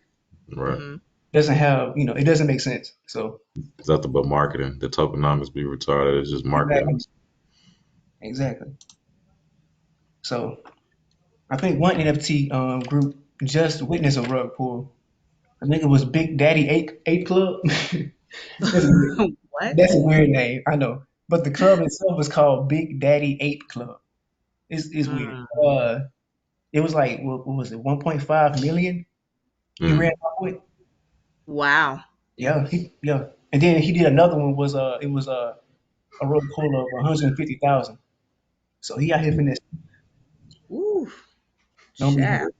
Right. Mm-hmm. doesn't have, it doesn't make sense. So It's nothing but marketing. The tokenomics be retarded. It's just marketing. exactly, exactly. So I think one NFT group just witnessed a rug pull. I think it was Big Daddy Eight Club. That's a weird, What? that's a weird name, I know. But the club itself was called Big Daddy Ape Club. It's weird. Mm, It was like what was it, 1.5 million he ran Mm. off with? wow. Yeah. And then he did another one was it was a road pull of 150,000. So he out here finesse. Ooh, Don't be child.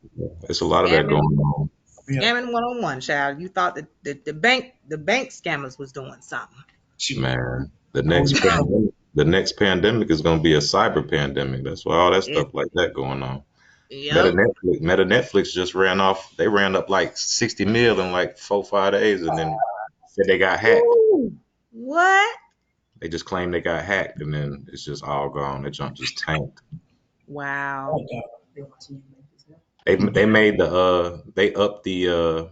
It's a lot of that going Scamming, on. yeah. scamming 101, child. You thought that the bank scammers was doing something. Shoot. Man, Don't be the next pandemic is going to be a cyber pandemic. That's why all that It, stuff like that going on. yep. Meta Netflix just ran off. They ran up like 60 mil in like 4 5 days, and then said they got hacked. Ooh, what? They just claimed they got hacked, and then it's just all gone. That junk just tanked. Wow. oh, God. They made they upped the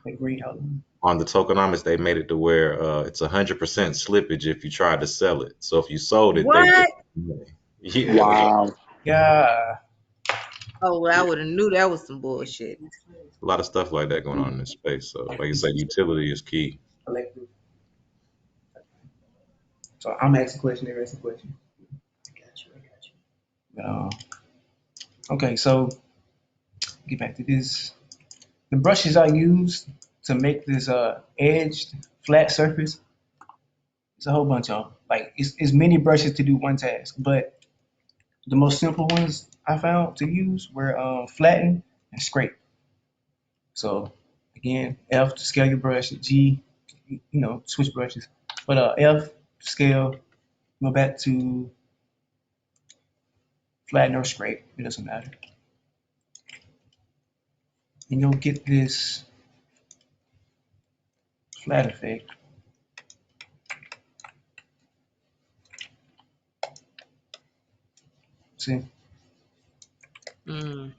Like great out. on the tokenomics. They made it to where it's 100% slippage if you tried to sell it. So if you sold it, they would. What? Yeah, Wow. Yeah. Oh, well, I would have knew that was some bullshit. a lot of stuff like that going on in this space. So like you said, utility is key. Collective. So I'm asking question, they're asking question. Uh, okay, so get back to this. The brushes I use to make this edged flat surface, it's a whole bunch of them. Like it's many brushes to do one task, but the most simple ones I found to use were flatten and scrape. So again, F to scale your brush, G, switch brushes. But F scale, go back to flatten or scrape. It doesn't matter. And you'll get this flat effect. See, Mm.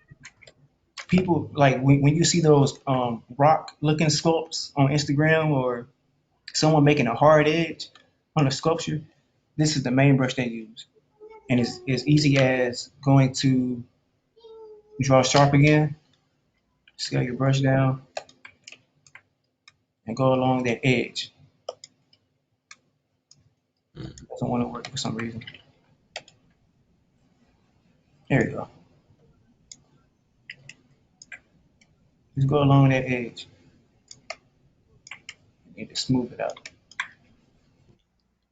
people like when you see those rock looking sculpts on Instagram or someone making a hard edge on a sculpture, this is the main brush they use. And it's as easy as going to draw sharp again, scale your brush down, and go along that edge. Mm. Doesn't want to work for some reason. There you go. Just go along that edge and just smooth it out.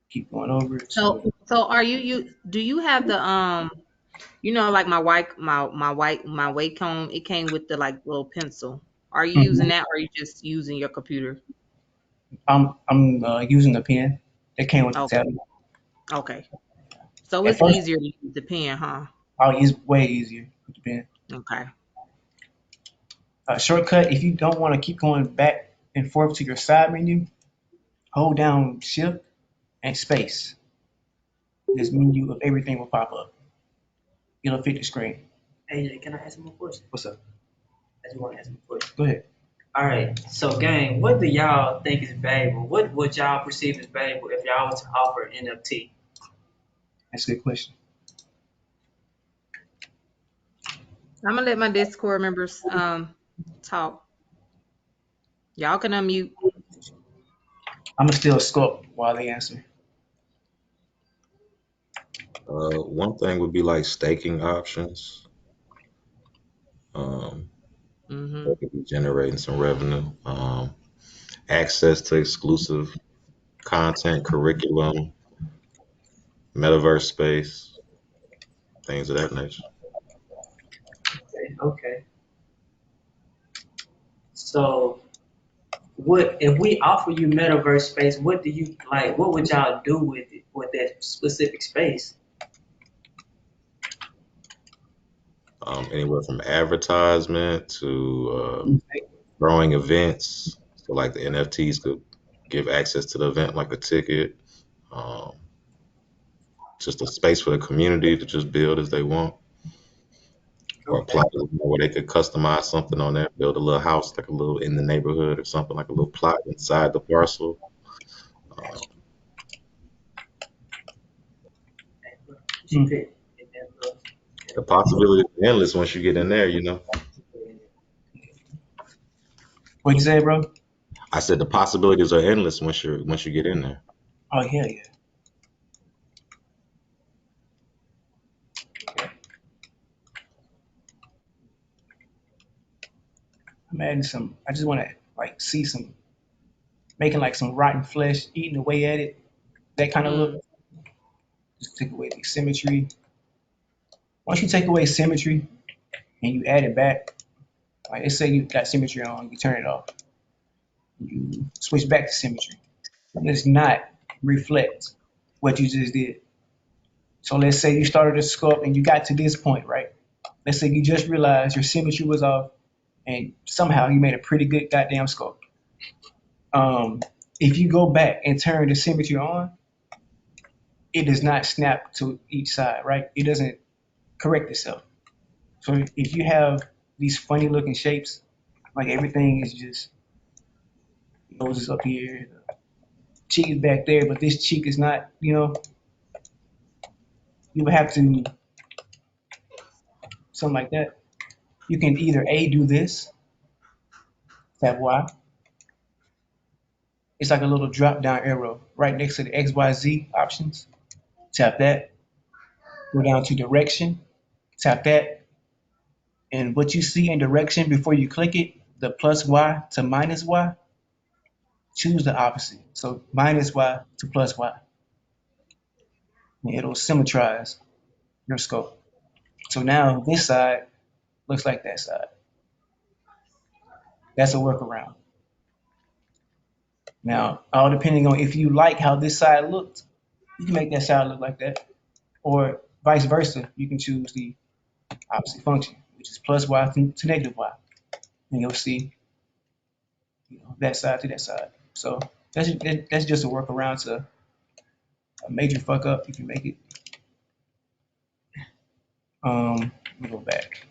Keep going over it. So are you do you have the like my white comb, it came with the like little pencil. Are you using Mhm. that or are you just using your computer? I'm using the pen that came with the Okay. tablet. Okay. So At it's first, easier to use the pen, huh? I'll use way easier with the pen. Okay. Shortcut, if you don't want to keep going back and forth to your side menu, hold down Shift and Space. This menu of everything will pop up. It'll fit the screen. AJ, can I ask him a question? What's up? I just want to ask him a question. Go ahead. All right. So, gang, what do y'all think is valuable? What would y'all perceive as valuable if y'all was to offer an NFT? That's a good question. I'm gonna let my Discord members talk. Y'all can unmute. I'm gonna still sculpt while they answer. One thing would be like staking options. Um, Mm-hmm. that could be generating some revenue. Access to exclusive content, curriculum, metaverse space, things of that nature. Okay. Okay. So, what if we offer you metaverse space? What do you like? What would y'all do with it, with that specific space? Anywhere from advertisement to growing events. So like the NFTs could give access to the event like a ticket. Um, just a space for the community to just build as they want. Or a Okay. plot where they could customize something on there, build a little house like a little in the neighborhood or something like a little plot inside the parcel. Uh, She Mm. picked. And then, The possibilities are endless once you get in there, you know. What you say, bro? I said the possibilities are endless once you get in there. Oh yeah, yeah. I'm adding some. I just want to like see some making like some rotten flesh, eating away at it. That kind of look. Mm. Just take away the symmetry. Once you take away symmetry and you add it back, like let's say you got symmetry on, you turn it off, you switch back to symmetry. It does not reflect what you just did. So let's say you started a sculpt and you got to this point, right? Let's say you just realized your symmetry was off and somehow you made a pretty good goddamn sculpt. Um, if you go back and turn the symmetry on, it does not snap to each side, right? It doesn't correct itself. So if you have these funny looking shapes, like everything is just nose is up here, the cheek is back there, but this cheek is not, you would have to something like that. You can either A do this, tap Y. It's like a little drop down arrow right next to the XYZ options. Tap that, go down to direction, tap that, and what you see in direction before you click it, the plus Y to minus Y, choose the opposite. So minus Y to plus Y. And it'll symmetrize your scope. So now this side looks like that side. That's a workaround. Now, all depending on if you like how this side looked, you can make that side look like that. Or vice versa, you can choose the opposite function, which is plus Y to negative Y. And you'll see that side to that side. So that's just a workaround to a major fuck up if you make it. Let me go back.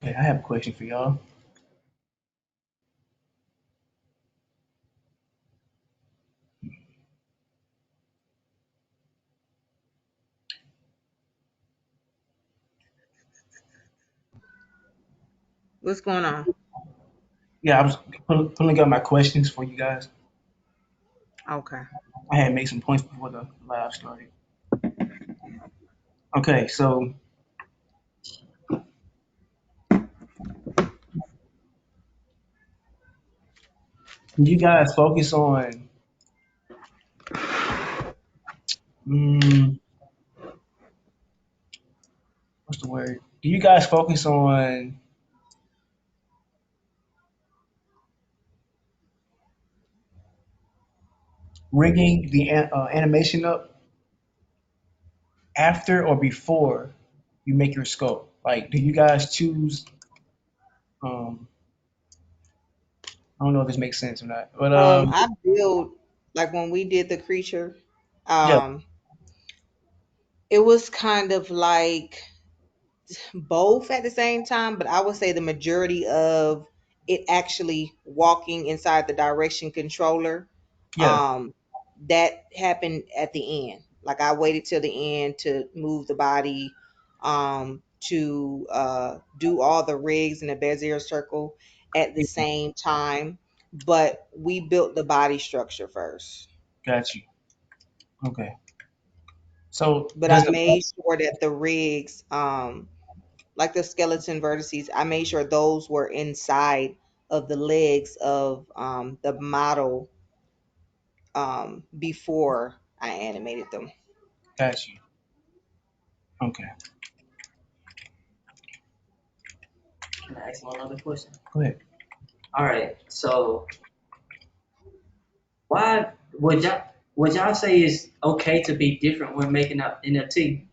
Okay, I have a question for y'all. What's going on? Yeah, I was pulling up my questions for you guys. Okay. I had made some points before the live started. Okay, so you guys focus on mm, what's the word? Do you guys focus on rigging the animation up after or before you make your scope? Like, do you guys choose? Um, I don't know if this makes sense or not, but I build like when we did the creature, yeah, um, it was kind of like both at the same time, but I would say the majority of it actually walking inside the direction controller, yeah, um, that happened at the end. Like I waited till the end to move the body, to do all the rigs in the Bezier circle at the same time, but we built the body structure first. got you. Okay, so But I does the made sure that the rigs, like the skeleton vertices, I made sure those were inside of the legs of the model before I animated them. got you? Okay, Can I ask one other question? go ahead. All right. So why would y'all say it's okay to be different when making up NFT?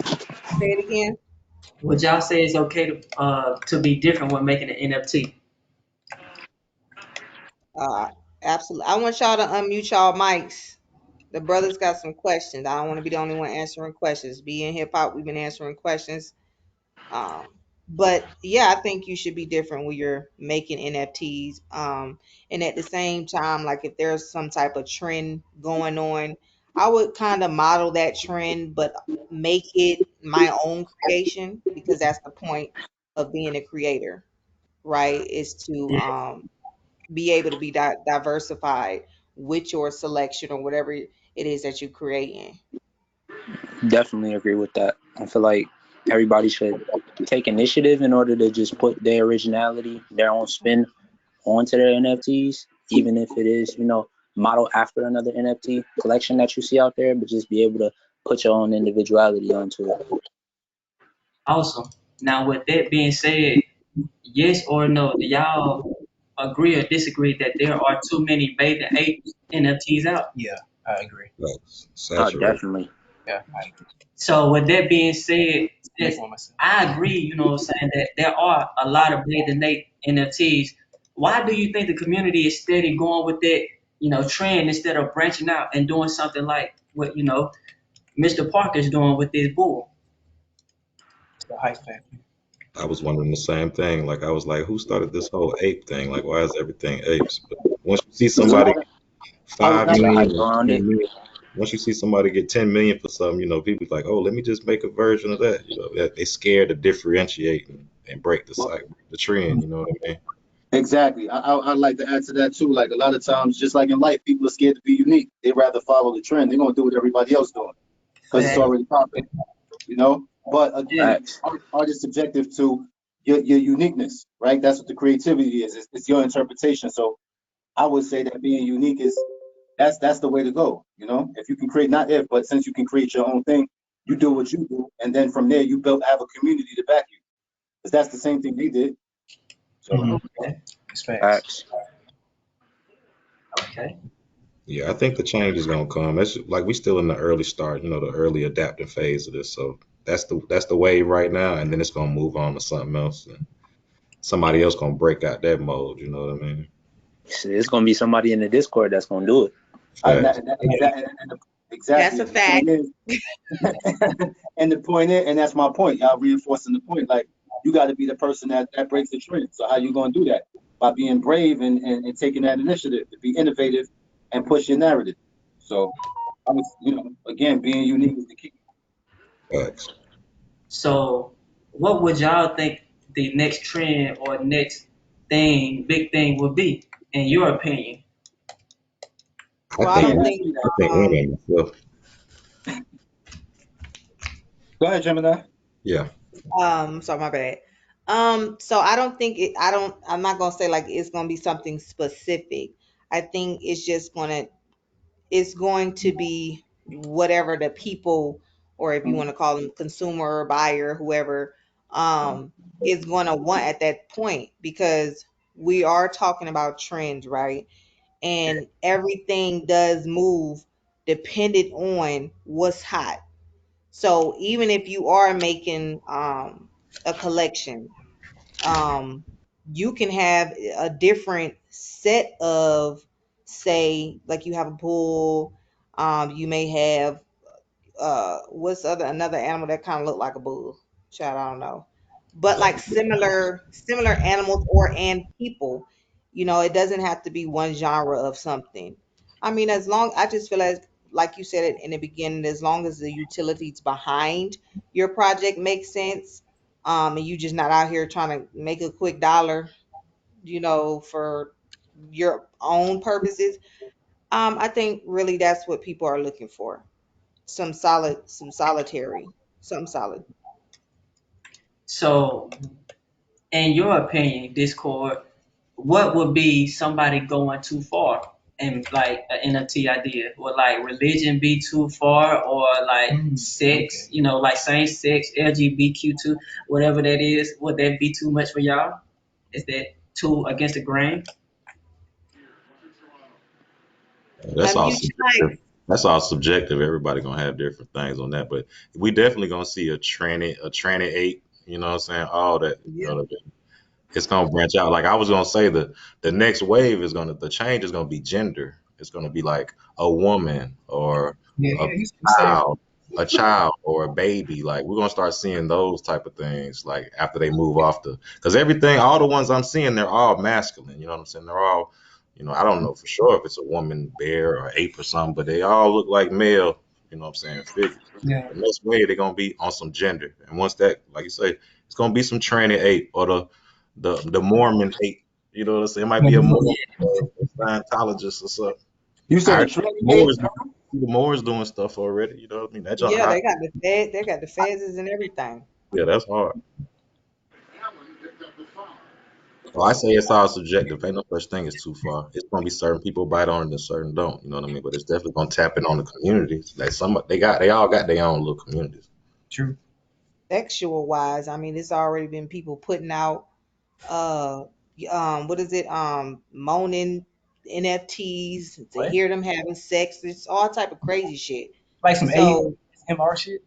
Say it again. Would y'all say it's okay to be different when making an NFT? Uh, Absolutely. I want y'all to unmute y'all mics. The brothers got some questions. I don't want to be the only one answering questions. Be in hip hop, we've been answering questions. Um, But yeah, I think you should be different when you're making NFTs. And at the same time, like if there's some type of trend going on, I would kind of model that trend, but make it my own creation because that's the point of being a creator, right? Is to Yeah. be able to be diversified with your selection or whatever it is that you're creating. Definitely agree with that. I feel like everybody should take initiative in order to just put their originality, their own spin onto their NFTs, even if it is, modeled after another NFT collection that you see out there, but just be able to put your own individuality onto it. Awesome. Now, with that being said, yes or no, do y'all agree or disagree that there are too many bathing apes NFTs out? Yeah, I agree. That's Oh, saturated. definitely. Yeah, I agree. So, with that being said, Speak since for myself. I agree, what I'm saying, that there are a lot of bathing ape NFTs, why do you think the community is steady going with that, trend instead of branching out and doing something like what, Mr. Parker's doing with this bull? It's the hype factor. I was wondering the same thing. Like I was like, who started this whole ape thing? Like, why is everything apes? But once you see somebody get I was five It's the actually, hype million or around 10 it. million, once you see somebody get 10 million for something, people like, oh, let me just make a version of that. They scared to differentiate and break the well, cycle, the trend. You know what I mean? exactly. I'd like to add to that too. Like a lot of times, just like in life, people are scared to be unique. They rather follow the trend. They're gonna do what everybody else doing because it's Fact, already popping. But again, Facts. art is subjective to your uniqueness, right? That's what the creativity is. It's your interpretation. So I would say that being unique is that's the way to go. If you can create, not if, but since you can create your own thing, you do what you do, and then from there you build have a community to back you. Because that's the same thing they did. So Mm-hmm. okay, It's facts. Facts. okay. Yeah, I think the change is gonna come. It's like we still in the early start, the early adapting phase of this. So that's the wave right now, and then it's gonna move on to something else, and somebody else gonna break out that mold. You know what I mean? It's gonna be somebody in the Discord that's gonna do it. that, Facts. that, Yeah, That's exactly, a and the point fact. is, and that's my point. Y'all reinforcing the point. Like you got to be the person that breaks the trend. So how you gonna do that? By being brave and taking that initiative to be innovative and push your narrative. So I was, again, being unique is the key. Facts. So, what would y'all think the next trend or next thing, big thing, would be, in your opinion? I Well, I think Man, don't ask think me I that. think um women myself. Go ahead, Gemini. Yeah, sorry, my bad. So I don't think I'm not gonna say like it's gonna be something specific. I think it's going to be whatever the people, or if you want to call them consumer, buyer, whoever, um, is gonna want at that point because we are talking about trends, right? And everything does move dependent on what's hot. So even if you are making a collection, um, you can have a different set of, say, like you have a bull, you may have what's other another animal that kind of look like a bull. Child, I don't know. But like similar animals or and people, it doesn't have to be one genre of something. I mean, as long I just feel like you said it in the beginning, as long as the utilities behind your project makes sense, and you just not out here trying to make a quick dollar, for your own purposes. I think really that's what people are looking for, some solitary, something solid. So, in your opinion, Discord, what would be somebody going too far? And like an NFT idea, would like religion be too far, or like Mm, okay. sex, like same sex, LGBTQ2, whatever that is, would that be too much for y'all? Is that too against the grain? that's all You subjective. That's all subjective. Everybody gonna have different things on that, but we definitely gonna see a tranny ape. You know what I'm saying? All that. yeah. It's gonna branch out. Like I was gonna say, the next wave is the change is gonna be gender. It's gonna be like a woman or Yeah, a you said it. child. a child or a baby. Like we're gonna start seeing those type of things like after they move off the because everything, all the ones I'm seeing, they're all masculine. You know what I'm saying? They're all, I don't know for sure if it's a woman bear or ape or something, but they all look like male. You know what I'm saying? Figures. Yeah. The next way they're gonna be on some gender, and once that, like you say, it's gonna be some tranny ape or the Mormon ape. You know what I'm saying? It might be a Mormon or a Scientologist or something. You said I a already tranny ape? Moore's the Moore's doing stuff already. You know what I mean? That junk Yeah, hot. they got the fezzes and everything. Yeah, that's hard. Well, I say it's all subjective. Ain't no such thing as too far. It's gonna be certain people bite on it and certain don't. You know what I mean? But it's definitely gonna tap in on the communities. Like they all got their own little communities. True. Sexual wise, I mean, it's already been people putting out uh what is it, moaning NFTs to What? hear them having sex. It's all type of crazy shit. Like some So, ASMR shit?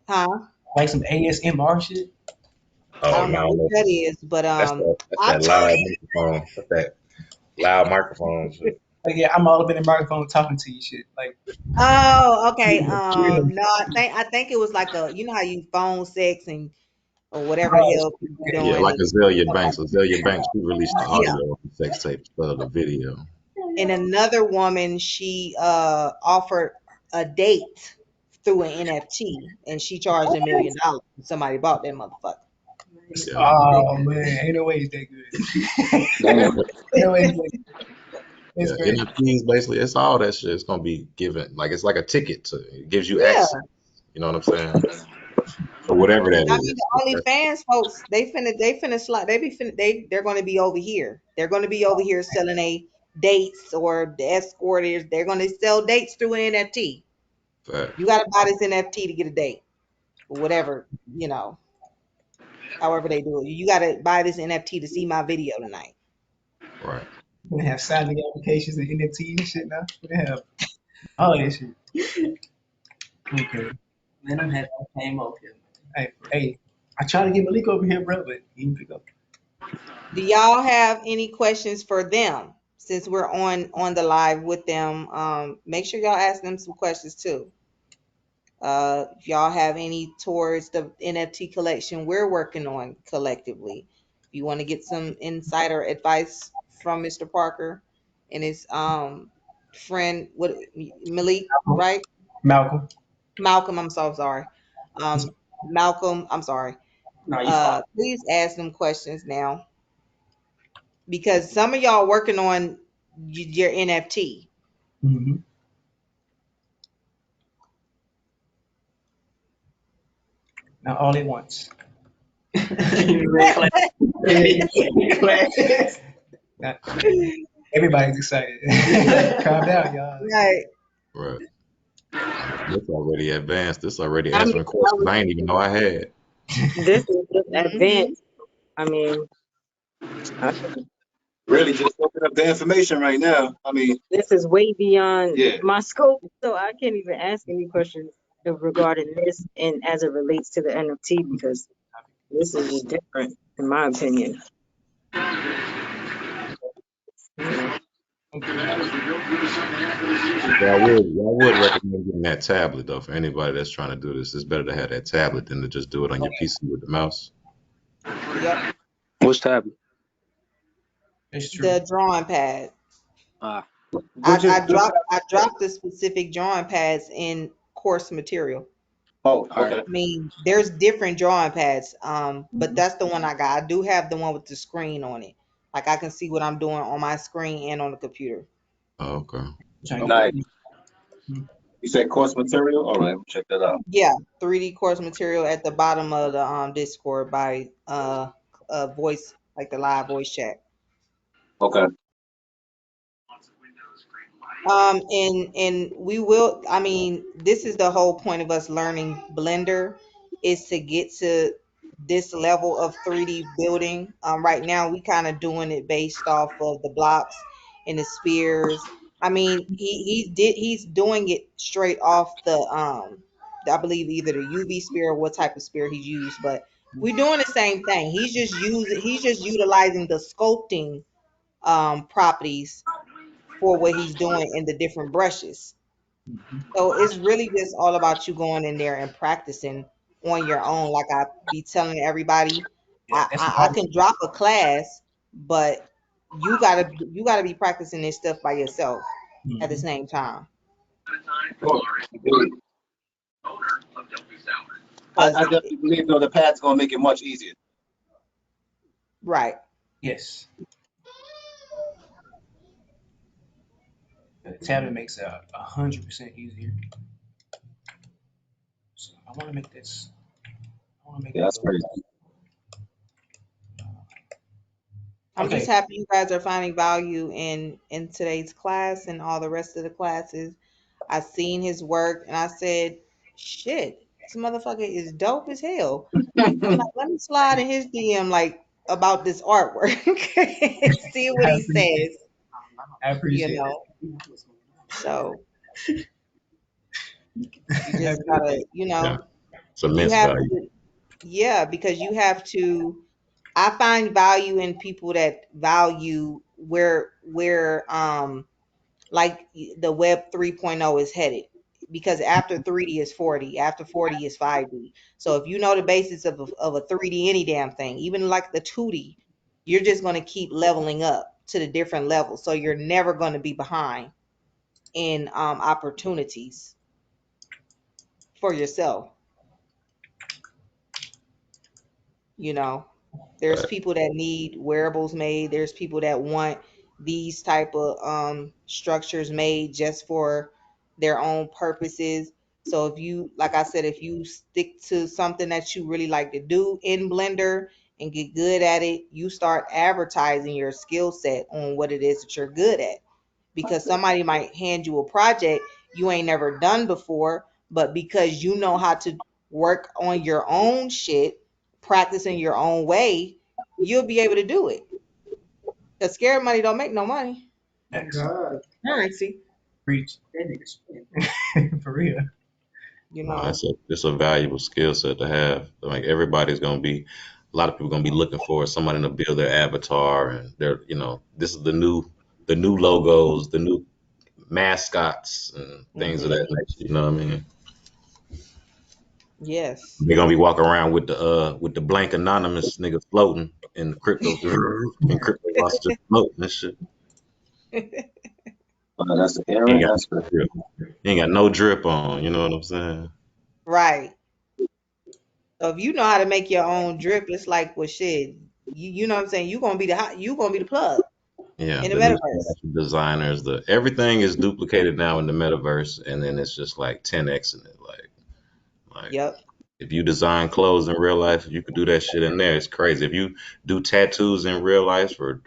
huh? Like some ASMR shit? I Oh don't know no, what no. that is, but That's I that loud microphone. That's that loud microphone shit. Like, yeah, I'm all up in the microphone talking to you shit. Like, oh, okay. yeah, No, I think it was like a, you know how you phone sex and or whatever the oh, hell people be okay. Yeah, doing. like Azalea Somebody, Banks. Azalea Banks, she released the yeah. audio of the sex tape instead of the video. And another woman, she offered a date through an NFT, and she charged $1 million. Somebody bought that motherfucker. Yeah. Oh man, ain't no way it's that good. Damn. Ain't no way it's that good. It's Yeah, crazy. NFTs basically it's all that shit. It's gonna be given like it's like a ticket to it gives you Yeah. access. You know what I'm saying? Or whatever that I mean, is. the OnlyFans folks, they finna slide. They're going to be over here. They're going to be over here selling a dates, or the escorters. They're going to sell dates through an NFT. Fact. You got to buy this NFT to get a date, or whatever, you know, however they do it. You got to buy this NFT to see my video tonight. Right. We're gonna have signing applications and NFTs and shit now. We're gonna have all that shit. Okay. Man, I'm happy I came up here. Hey, I tried to get Malik over here, bro, but he didn't pick up. Do y'all have any questions for them? Since we're on the live with them, make sure y'all ask them some questions too. If y'all have any towards the NFT collection we're working on collectively, if you want to get some insider advice from Mr. Parker and his friend, what, Malik, right? Malcolm. Malcolm, I'm so sorry. Malcolm, I'm sorry. No, you fine. Please ask them questions now, because some of y'all working on your NFT. Mm-hmm. Not all at once. You read class. Class. Not everybody's excited. Calm down, y'all. Right. Right. This already advanced. This already I mean, answering questions I ain't even know I had. this is just Hmm. advanced. I mean, I, Really just open up the information right now. I mean, this is way beyond yeah. my scope, so I can't even ask any questions regarding this and as it relates to the NFT because this is just different, in my opinion. Yeah. Y'all would recommend getting that tablet though for anybody that's trying to do this. It's better to have that tablet than to just do it on your PC with the mouse. Yep. Which tablet? It's true. The drawing pad. Ah, Which is I dropped the specific drawing pads in course material. oh, all right. okay. I mean, there's different drawing pads, but that's the one I got. I do have the one with the screen on it. Like I can see what I'm doing on my screen and on the computer. Oh, okay. Trying to Nice. get Mhm. You said course material? All right, check that out. Yeah, 3D course material at the bottom of the Discord by voice, like the live voice chat. Okay. And we will, I mean, this is the whole point of us learning Blender, is to get to this level of 3D building. Right now we kind of doing it based off of the blocks and the spheres. I mean, he's doing it straight off the I believe either the UV sphere or what type of sphere he used, but we're doing the same thing. He's just utilizing the sculpting properties for what he's doing in the different brushes. Mhm. So it's really just all about you going in there and practicing on your own. Like I be telling everybody, Yeah, that's what I can drop a class, but you gotta be practicing this stuff by yourself at the Mhm. same time. Well, agreed. I Cause definitely believe though the pad's gonna make it much easier. right. Yes, the tablet makes it 100% easier. So I want to make this. I want to make Yeah, it that's go. crazy. I'm just Okay. happy you guys are finding value in today's class and all the rest of the classes. I seen his work and I said, shit, this motherfucker is dope as hell. I'm like, let me slide in his DM like about this artwork. See what I he appreciate. says, I you appreciate know. So you that. I just appreciate gotta, Yeah, it's you immense have value. to, yeah, because you have to. I find value in people that value where like the web 3.0 is headed, because after 3D is 4D, after 4D is 5D. So if you know the basics of a 3D any damn thing, even like the 2D, you're just going to keep leveling up to the different levels, so you're never going to be behind in opportunities for yourself. You know, there's But people that need wearables made, there's people that want these type of structures made just for their own purposes. So if you, like I said, if you stick to something that you really like to do in Blender and get good at it, you start advertising your skill set on what it is that you're good at, because somebody might hand you a project you ain't never done before, but because you know how to work on your own shit, practicing your own way, you'll be able to do it. Because scared money don't make no money. Thanks. Currency, Preach. For real. you no, know. it's a valuable skill set to have. Like everybody's gonna be, a lot of people gonna be looking for somebody to build their avatar, and they're, this is the new logos, the new mascots, and things of Hmm. that nature. You know what I mean? Yes. They're gonna be walking around with the blank anonymous nigga floating in the crypto in crypto lost just floating and shit. That's the He ain't Aaron. got That's no good. drip. He ain't got no drip on. You know what I'm saying? Right. So if you know how to make your own drip, it's like, well, shit. You know what I'm saying? You gonna be the plug Yeah, in the the new metaverse. designers, the everything is duplicated now in the metaverse, and then it's just like 10x in it. Like Yep. if you design clothes in real life, you could do that shit in there. It's crazy. If you do tattoos in real life or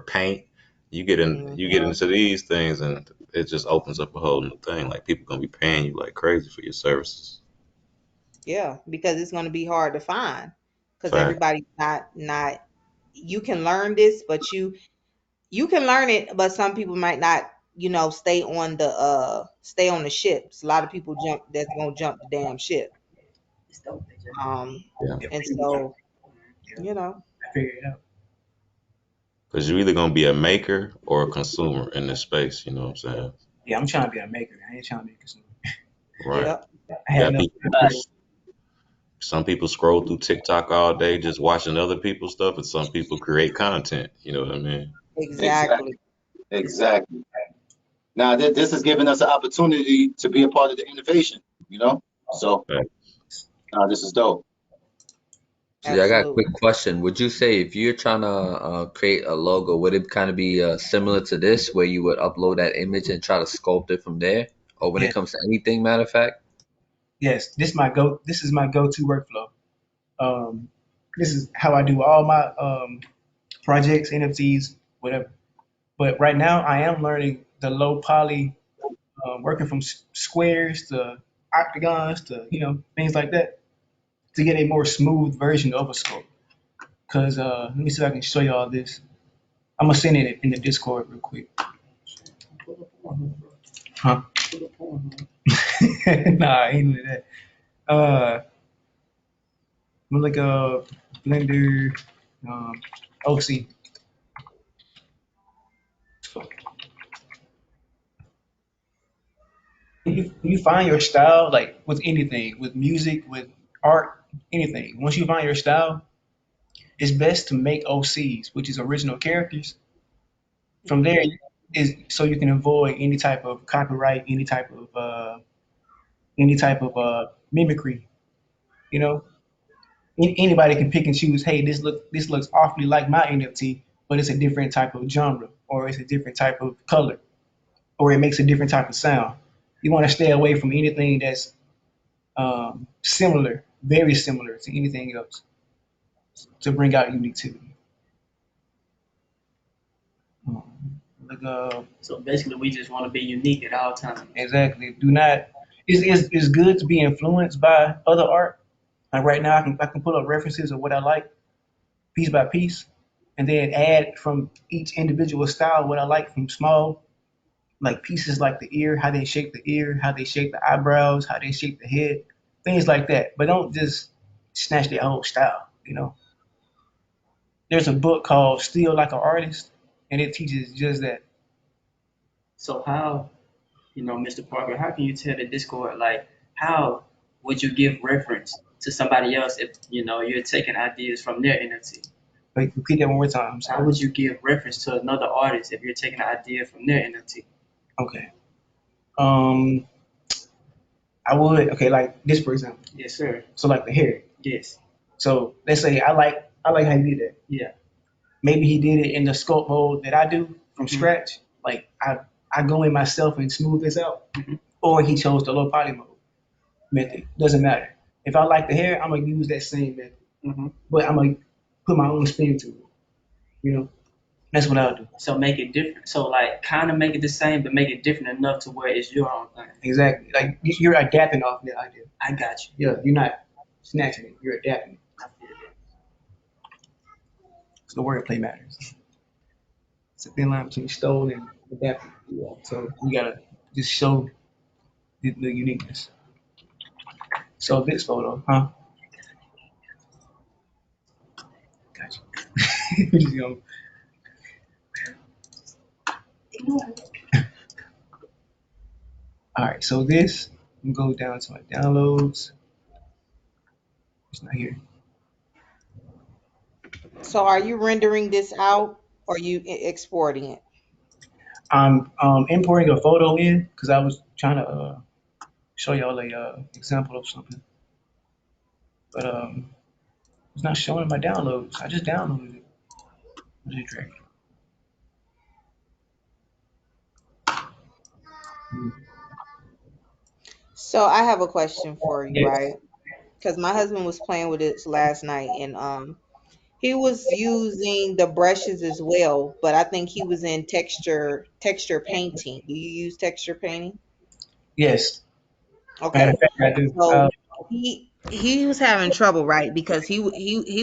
paint, you get Hmm. into these things, and it just opens up a whole new thing. Like people gonna be paying you like crazy for your services. Yeah, because it's going to be hard to find, because Fact. everybody's not. You can learn this, but you can learn it, but some people might not, stay on the ships. A lot of people that's gonna jump the damn ship. It's dope, AJ. Um, Yeah. Yeah, and pretty much. so Yeah, you know, I figured it out. Because you're either gonna be a maker or a consumer in this space. You know what I'm saying? Yeah, I'm trying to be a maker. I ain't trying to be a consumer. Right. yeah, I You had got enough. people. Some people scroll through TikTok all day just watching other people's stuff, and some people create content. You know what I mean? Exactly. exactly. Exactly. Now this is giving us an opportunity to be a part of the innovation. You know. So Fact. this is dope. So yeah, I got a Absolutely. quick question. Would you say if you're trying to create a logo, would it kind of be similar to this, where you would upload that image and try to sculpt it from there? Or when it Yeah, comes to anything, matter of fact? yes. This is my go-to workflow. Um, this is how I do all my projects, NFTs, whatever. But right now, I am learning the low poly, working from squares to octagons to things like that to get a more smooth version of a sculpt. Cause let me see if I can show you all this. I'm gonna send it in the Discord real quick. Huh? Nah, I ain't with that. I'm like a Blender, OC. You find your style, like with anything, with music, with art, anything. Once you find your style, it's best to make OCs, which is original characters. From there is so you can avoid any type of copyright, any type of mimicry. You know, anybody can pick and choose. Hey, this looks awfully like my NFT, but it's a different type of genre, or it's a different type of color, or it makes a different type of sound. You want to stay away from anything that's similar, very similar to anything else to bring out uniquity. Like So basically, we just want to be unique at all times. exactly. Do not. It's good to be influenced by other art. Like right now, I can pull up references of what I like piece by piece, and then add from each individual style what I like from small like pieces like the ear, how they shape the ear, how they shape the eyebrows, how they shape the head, things like that. But don't just snatch their whole style. There's a book called Still Like an Artist, and it teaches just that. So how, Mr. Parker, how can you tell the Discord, like, how would you give reference to somebody else if, you're taking ideas from their NFT? Like repeat that one more time. I'm How sorry. would you give reference to another artist if you're taking an idea from their NFT? Okay. Um, I would like this for example. Yes, sir. So like the hair. Yes. So let's say I like how you did that. Yeah. Maybe he did it in the sculpt mode that I do from Mhm. scratch. Like I go in myself and smooth this out, Mhm. or he chose the low poly mode method. Doesn't matter. If I like the hair, I'm gonna use that same method, Mhm. but I'm gonna put my own spin to it. You know, that's what I'll do. So make it different. So like, kind of make it the same, but make it different enough to where it's your own thing. Exactly. Like you're adapting off that idea. I got you. Yeah, you're not snatching it. You're adapting it. I feel that. So the wordplay matters. It's a thin line between stole and adapted. Yeah. So you gotta just show the uniqueness. So this photo, huh? Gotcha. Just gonna- all right. So this, I'm gonna go down to my downloads. It's not here. So are you rendering this out or you exporting it? I'm importing a photo in because I was trying to show y'all a example of something, but it's not showing my downloads. I just downloaded it. Just drag it. So I have a question for you, Yes. right? Because my husband was playing with it last night and he was using the brushes as well, but I think he was in texture painting. Do you use texture painting? Yes. Matter of Okay. fact, I do. So he was having trouble, right? Because he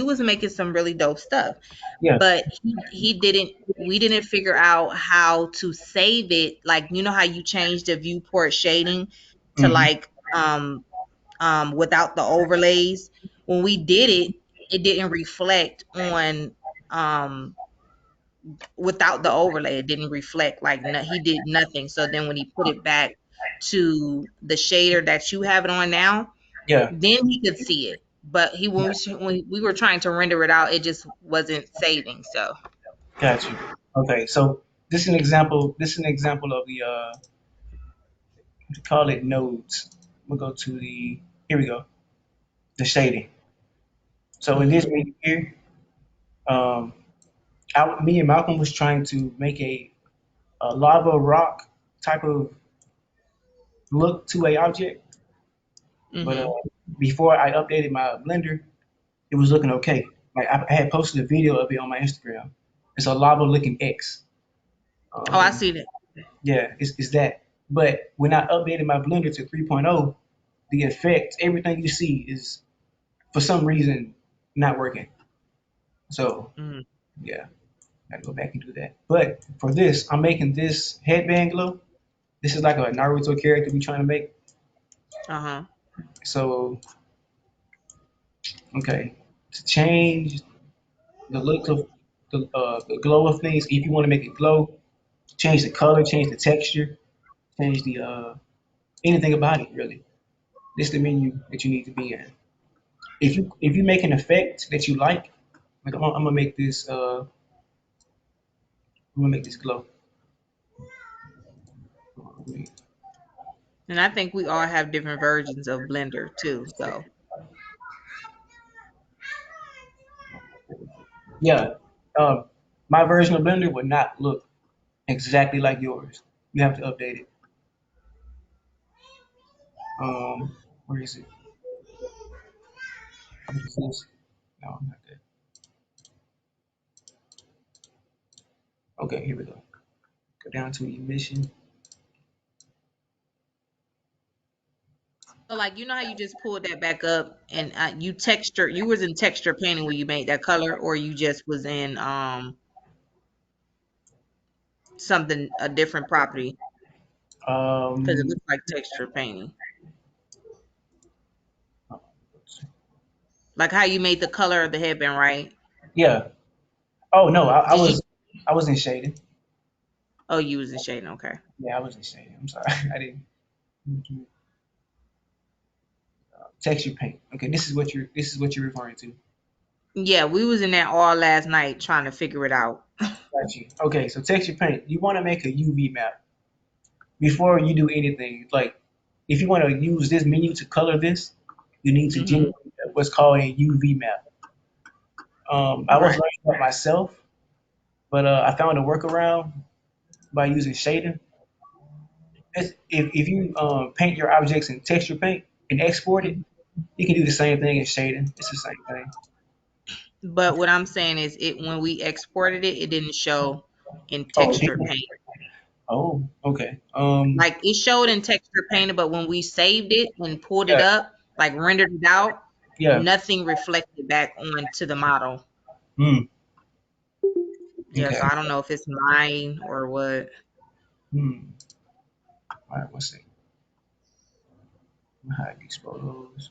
was making some really dope stuff, Yeah. but he didn't. We didn't figure out how to save it. Like you know how you change the viewport shading to Hmm. like without the overlays. When we did it, it didn't reflect on um without the overlay. It didn't reflect like he did nothing. So then when he put it back to the shader that you have it on now, Yeah. then he could see it. But when we were trying to render it out, it just wasn't saving. So Got you. Okay. So this is an example. This is an example of the what do you call it nodes. We'll go to the here we go. The shading. So in this mhm. video here, um, me and Malcolm was trying to make a lava rock type of look to a object, but Mhm. before I updated my Blender, it was looking okay. Like I had posted a video of it on my Instagram. It's a lava looking X. Oh, I Um, see that. yeah, it's that. But when I updated my Blender to 3.0, the effect, everything you see is for some reason not working. So Mhm. yeah, gotta go back and do that. But for this, I'm making this headband glow. This is like a Naruto character we trying to make. Uh-huh. So okay, to change the look of the glow of things, if you want to make it glow, change the color, change the texture, change the anything about it really. This is the menu that you need to be in. If you make an effect that you like I'm gonna make this I'm gonna make this glow. And I think we all have different versions of Blender too. So Yeah, um, my version of Blender would not look exactly like yours. You have to update it. Where is it? What is this? No, not that. Okay, here we go. Go down to emission. like you know how you just pulled that back up and you was in texture painting when you made that color, or you just was in something a different property because it Um, looks like texture painting. Like how you made the color of the headband, right? yeah. Oh no, I Did you? was in shading. Oh, you was in shading. Okay. Yeah, I was in shading. I'm sorry, I didn't. Texture paint. Okay, this is what you're referring to. Yeah, we was in there all last night trying to figure it out. Got you. Okay, so texture paint. You want to make a UV map before you do anything. Like if you want to use this menu to color this, you need to Hmm. generate what's called a UV map. I was Right. learning that myself, but I found a workaround by using shading. If you paint your objects in texture paint and export it, Mhm. you can do the same thing in shading. It's the same thing. But what I'm saying is, it when we exported it, it didn't show in Oh, texture paint. oh, okay. Like it showed in texture painter, but when we saved it and pulled it Yeah, up, like rendered it out, yeah. nothing reflected back onto the model. Hmm. Yeah, Okay. so I don't know if it's mine or what. Hmm. All right. One second. I'm gonna hide these photos.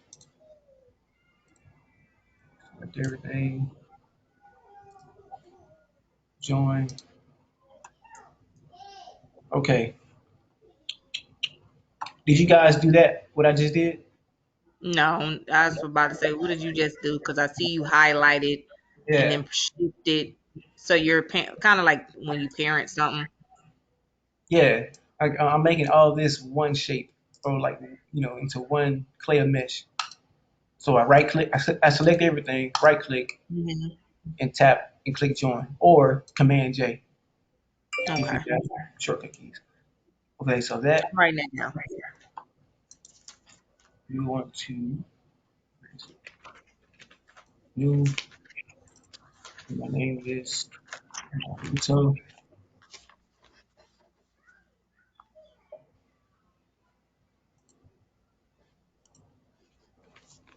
Select everything. Join. Okay. Did you guys do that? What I just did? No, I was about to say, what did you just do? Because I see you highlighted and Yeah. then shifted. So you're kind of like when you parent something. Yeah. I'm making all this one shape, or like into one clear mesh. So I right click. I select everything. Right click Hmm. and tap and click join, or Command J if Okay. you have shortcut keys. Okay. So that Right now. you want to new. My name is so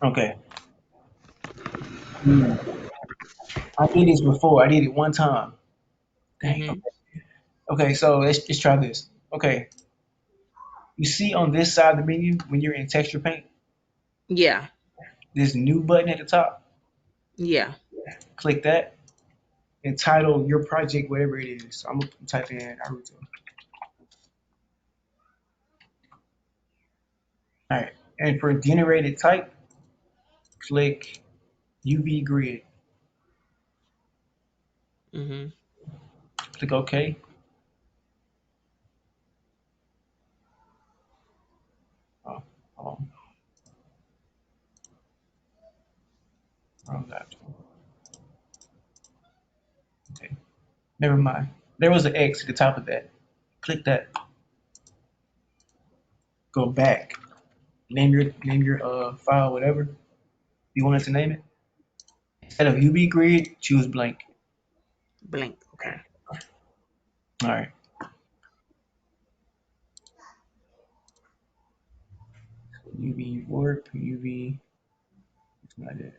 okay. Hmm. I did this before. I did it one time. Dang. Hmm. Okay, so let's try this. Okay, you see on this side of the menu when you're in texture paint, Yeah. this new button at the top. Yeah. Click that and title your project whatever it is. So I'm gonna type in Naruto. All right, and for generated type, click UV grid. Hmm. Click OK. Oh, hold on. Wrong laptop. Okay, never mind. There was an X at the top of that. Click that. Go back. Name your file whatever you wanted to name it. Instead of UV grid, choose blank. Blink. Okay. All right. UV warp, UV. It's not it.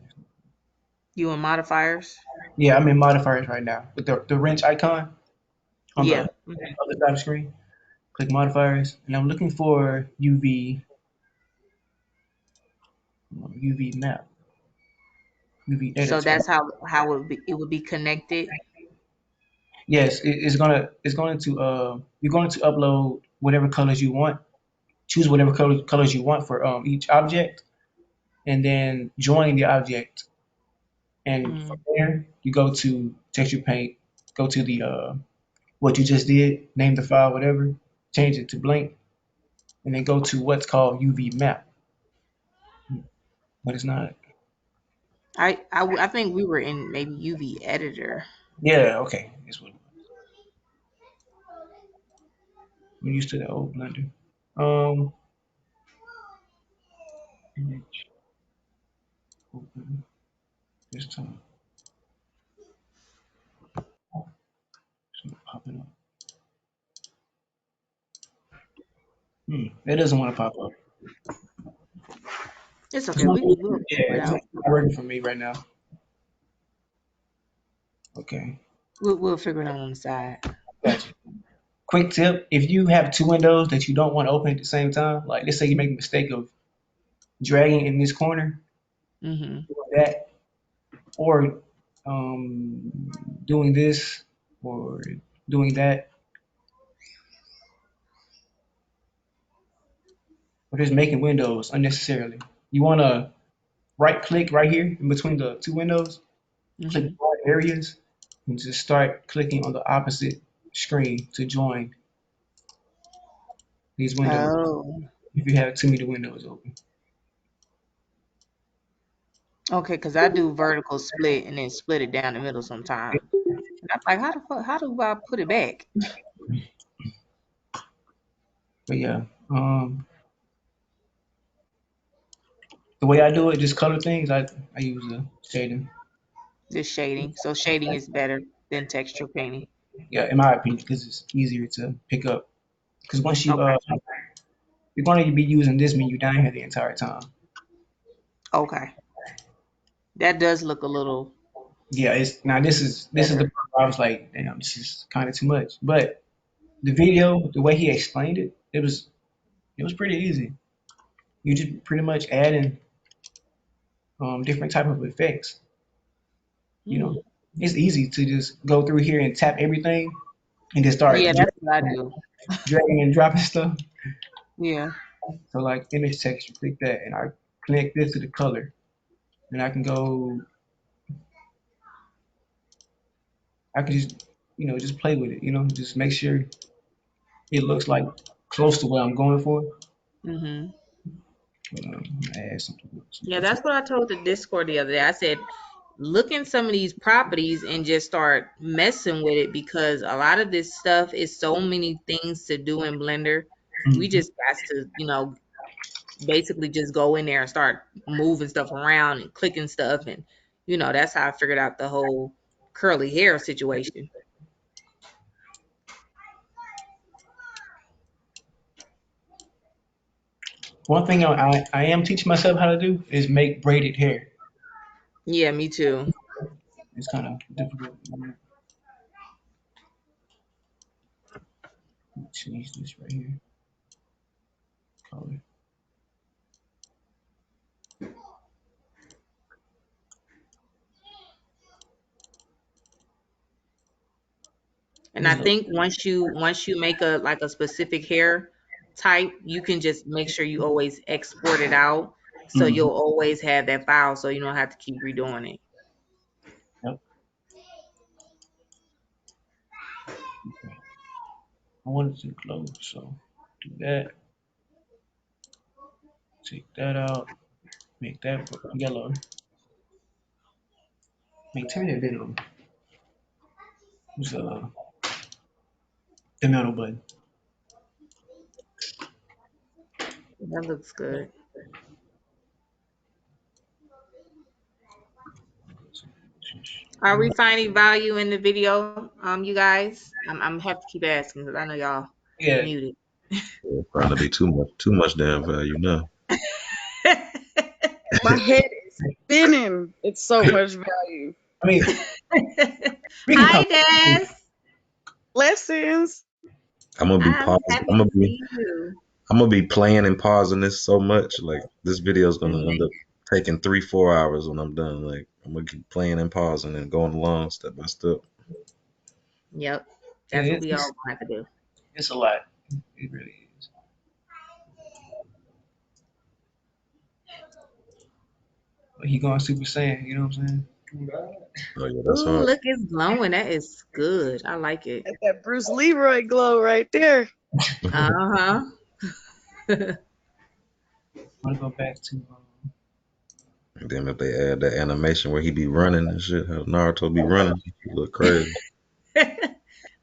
You in modifiers? Yeah, I'm in modifiers right now with the wrench icon on the Yeah. other side of the screen. Click modifiers, and I'm looking for UV map, UV So editor. that's how it would be connected. Yes, it's going to you're going to upload whatever colors you want, choose whatever colors you want for each object, and then join the object. And from Mm. there, you go to texture paint, go to the what you just did, name the file, whatever, change it to blank, and then go to what's called UV map. But it's not. I think we were in maybe UV editor. Yeah, okay. That's what we're used to the old Blender. Um, image open this time. Oh, it's not popping up. It doesn't want to pop up. It's It's okay. not, We'll figure yeah, it it's not out. working for me right now. Okay, We'll figure it out on the side. gotcha. Quick tip: if you have two windows that you don't want to open at the same time, like let's say you make a mistake of dragging in this corner, Mhm. that, or doing this, or doing that, or just making windows unnecessarily. You want to right click right here in between the two windows, click Mhm. broad areas, and just start clicking on the opposite screen to join these windows Oh. if you have too many windows open. Okay, because I do vertical split and then split it down the middle sometimes. And I'm like, how the fuck? How do I put it back? But yeah, the way I do it, just color things. I use a shading. Just shading. So shading is better than texture painting. Yeah, in my opinion, because it's easier to pick up. Because once you Okay. you're going to be using this menu down here the entire time. Okay. That does look a little Yeah, it's now this is the better. part where I was like, damn, this is kind of too much. But the video, the way he explained it, it was pretty easy. You just pretty much add in different type of effects. You Hmm. know, it's easy to just go through here and tap everything and just start Yeah, that's what I do. dragging and dropping stuff. Yeah. So like image texture, click that, and I connect this to the color, and I can go. I can just just play with it. Just make sure it looks like close to what I'm going for. Hmm. Add something. Yeah, that's what I told the Discord the other day. I said, look in some of these properties and just start messing with it because a lot of this stuff is so many things to do in Blender. We Mhm. just got to, basically just go in there and start moving stuff around and clicking stuff. And, that's how I figured out the whole curly hair situation. One thing I am teaching myself how to do is make braided hair. Yeah, me too. It's kind of difficult. Change this right here. Color. And This I look. think once you make a specific hair type, you can just make sure you always export it out. So Mm-hmm. you'll always have that file so you don't have to keep redoing it. Yep. Okay. I want it to close, so do that. Take that out. Make that yellow. Turn that bit on. What's the middle button? That looks good. Are we finding value in the video, you guys? I'm have to keep asking because I know y'all Yeah. muted. It's trying to be too much damn value now. My head is spinning. It's so much value. I mean, we can Hi, come. Des. Lessons. I'm gonna be I'm pausing. happy to see you. I'm gonna be playing and pausing this so much. Like this video is gonna end Mhm. up taking 3-4 hours when I'm done. Like I'm gonna keep playing and pausing and going along step by step. Yep, Yeah, that's what we all gonna have to do. it's a lot. It really is. But he going Super Saiyan. You know what I'm saying? Oh yeah, that's Ooh, hard. look, it's glowing. That is good. I like it. That's that Bruce Leroy glow right there. Uh-huh. I want to go back to. And then if they add that animation where he be running and shit, how Naruto be running, it look crazy.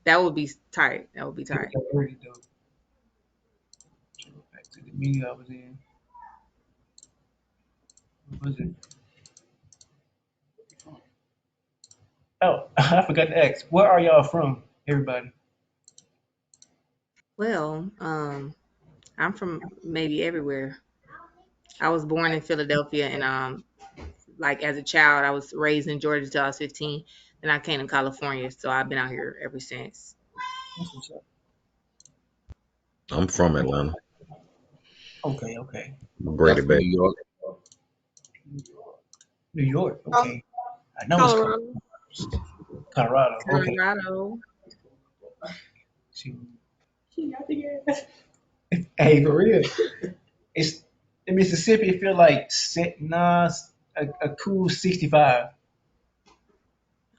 That would be tight. That would be It was tight. already dope. Go back to the media I was in. What was it? Oh, I forgot to ask. Where are y'all from, everybody? Well, I'm from maybe everywhere. I was born in Philadelphia, and like as a child, I was raised in Georgia till I was 15. Then I came to California, so I've been out here ever since. That's what's up. I'm from Atlanta, Okay, okay. Yeah, Brady from Bay. New York. New York. Col- Okay. I know it's Colorado. Colorado. Okay. Colorado. Shoot. She got the gas. Hey, for real. It's in Mississippi. It feel like a cool 65.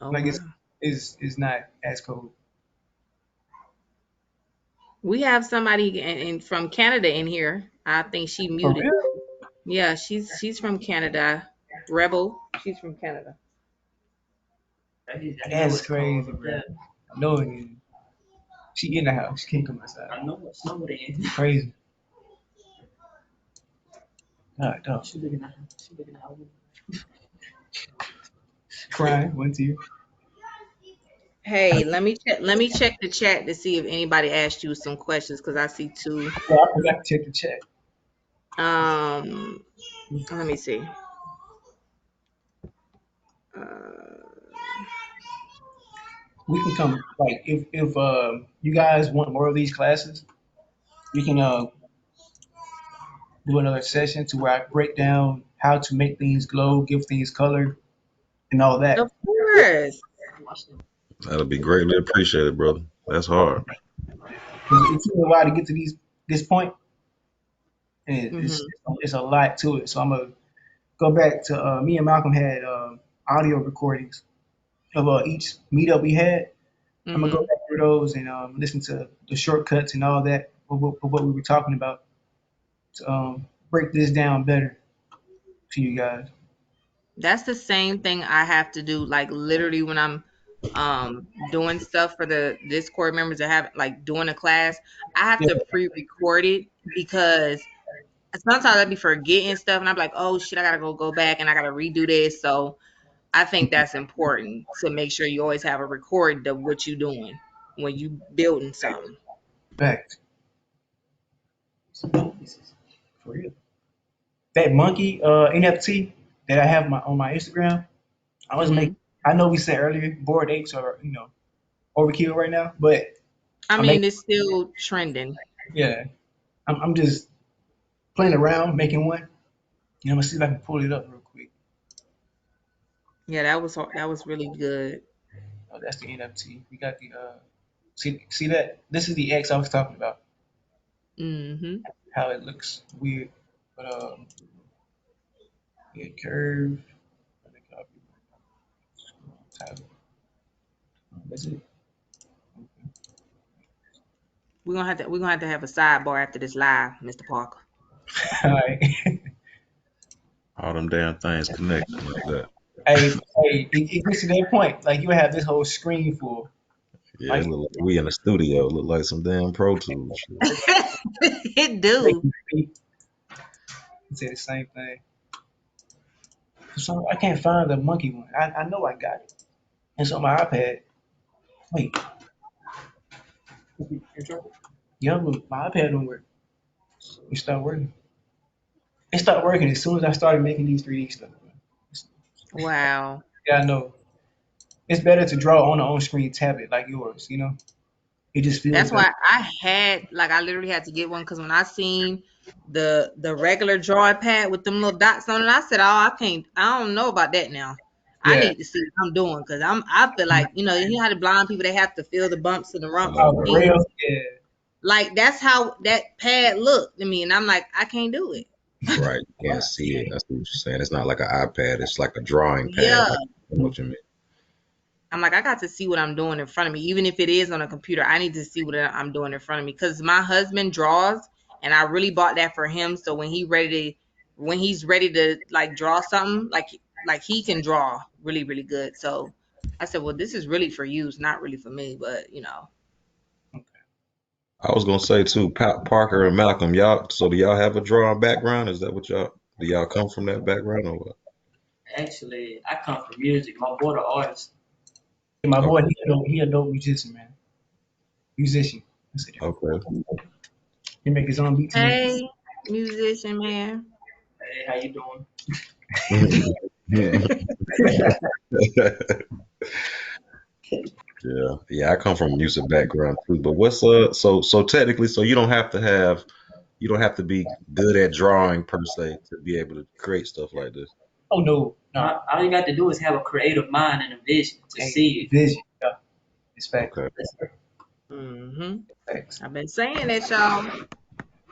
Oh Like wow. it's not as cold. We have somebody from Canada in here. I think she For muted. real? Yeah, she's from Canada. Rebel. She's from Canada. I know That's it's cold crazy, up bro. there. I know it is. She in the house. She can't come outside. I know it's snowed in. Crazy. God, dog. She looking at she looking at Crying. One tear. Hey, let me check the chat to see if anybody asked you some questions because I see two. Yeah, I forgot to check the chat. Um, let me see. Uh, We can come like if you guys want more of these classes, we can do another session to where I break down how to make things glow, give things color, and all of that. course. watch them. That'll be greatly appreciated, brother. That's hard. 'Cause it took me a while to get to this point, and Hmm. it's a lot to it. So I'm gonna go back to me and Malcolm had audio recordings of each meetup we had. I'm gonna go Hmm. back through those and listen to the shortcuts and all that of what we were talking about to break this down better to you guys. That's the same thing I have to do. Like literally when I'm doing stuff for the Discord members that have like doing a class, I have Yeah, to pre-record it because sometimes I'd be forgetting stuff and I'm like, oh shit, I gotta go back and I gotta redo this. So I think that's important to make sure you always have a record of what you're doing when you building something. facts. For real. That monkey NFT that I have on my Instagram, I was Hmm. making. I know we said earlier, bored apes are overkill right now, but I I'm making. mean, it's still trending. Yeah, I'm just playing around making one. And I'm gonna see if I can pull it up real quick. Yeah, that was really good. Oh, that's the NFT. We got the see that this is the X I was talking about. Hmm. How it looks weird, but yeah, curve. That's it. We're gonna have to have a sidebar after this live, Mr. Parker. All right. All them damn things connected like that. Hey, it gets to that point. Like you have this whole screen full. Yeah, it Like look like we in the studio. It look like some damn Pro Tools shit. It make do. me speak and say the same thing. So I can't find the monkey one. I know I got it. It's on my iPad. Wait, yeah, but my iPad don't work. It stopped working. It stopped working as soon as I started making these 3D stuff. Wow. Yeah, I know. It's better to draw on the on-screen tablet like yours. It just feels That's better. why I literally had to get one because when I seen the regular drawing pad with them little dots on it, I said, "Oh, I don't know about that now. I Yeah. need to see what I'm doing because I feel like you know how the blind people they have to feel the bumps and the rumps Oh and Oh, the for man. pings. real? Yeah. Like that's how that pad looked to me, and I'm like, I can't do it. Right. You can't see it. That's what you're saying. It's not like an iPad. It's like a drawing pad. Yeah. I know what you mean. I'm like, I got to see what I'm doing in front of me. Even if it is on a computer, I need to see what I'm doing in front of me. Because my husband draws, and I really bought that for him. So when he's ready to like draw something, like he can draw really, really good. So I said, well, this is really for you. It's not really for me, but you know. I was gonna say too, Parker and Malcolm, y'all. So do y'all have a drawing background? Is that what y'all do? Y'all come from that background or what? Actually, I come from music. My boy, the artist. And my boy, Okay. he a dope musician, man. Musician. That's it. Okay. He make his own beats and everything. Hey, musician man. Hey, how you doing? Yeah, yeah. I come from a music background too. But what's so technically, so you don't have to be good at drawing per se to be able to create stuff like this. Oh no, no. All you got to do is have a creative mind and a vision to Hey, see vision. Yeah, it's fact. Okay. it. Mm-hmm. Facts. I've been saying it, y'all.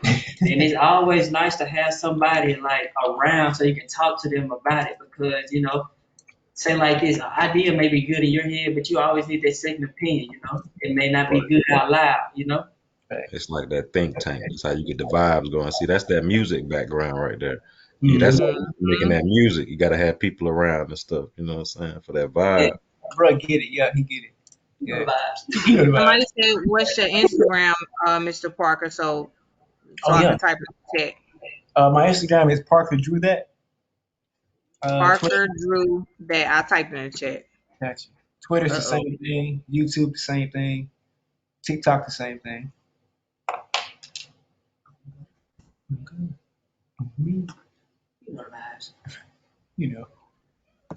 And it's always nice to have somebody like around so you can talk to them about it because say like this, an idea may be good in your head, but you always need that second opinion. It may not be Right. good out loud. It's like that think tank. That's how you get the vibes going. See, that's that music background right there. Yeah, that's Mm-hmm. how you making Mm-hmm. that music. You gotta have people around and stuff. You know what I'm saying? For that Yeah, vibe. Bro, get it. Yeah, he get it. you know Yeah, the vibes. you know the vibe. Somebody said, "What's your Instagram, Mr. Parker?" So Oh I yeah. can type in the chat. My Instagram is Parker Drew that. Twitter, Parker Drew that I typed in the chat. gotcha. Twitter's the Uh-oh. same thing. YouTube the same thing. TikTok the same thing. Okay. Mhm. You know the vibes. You know.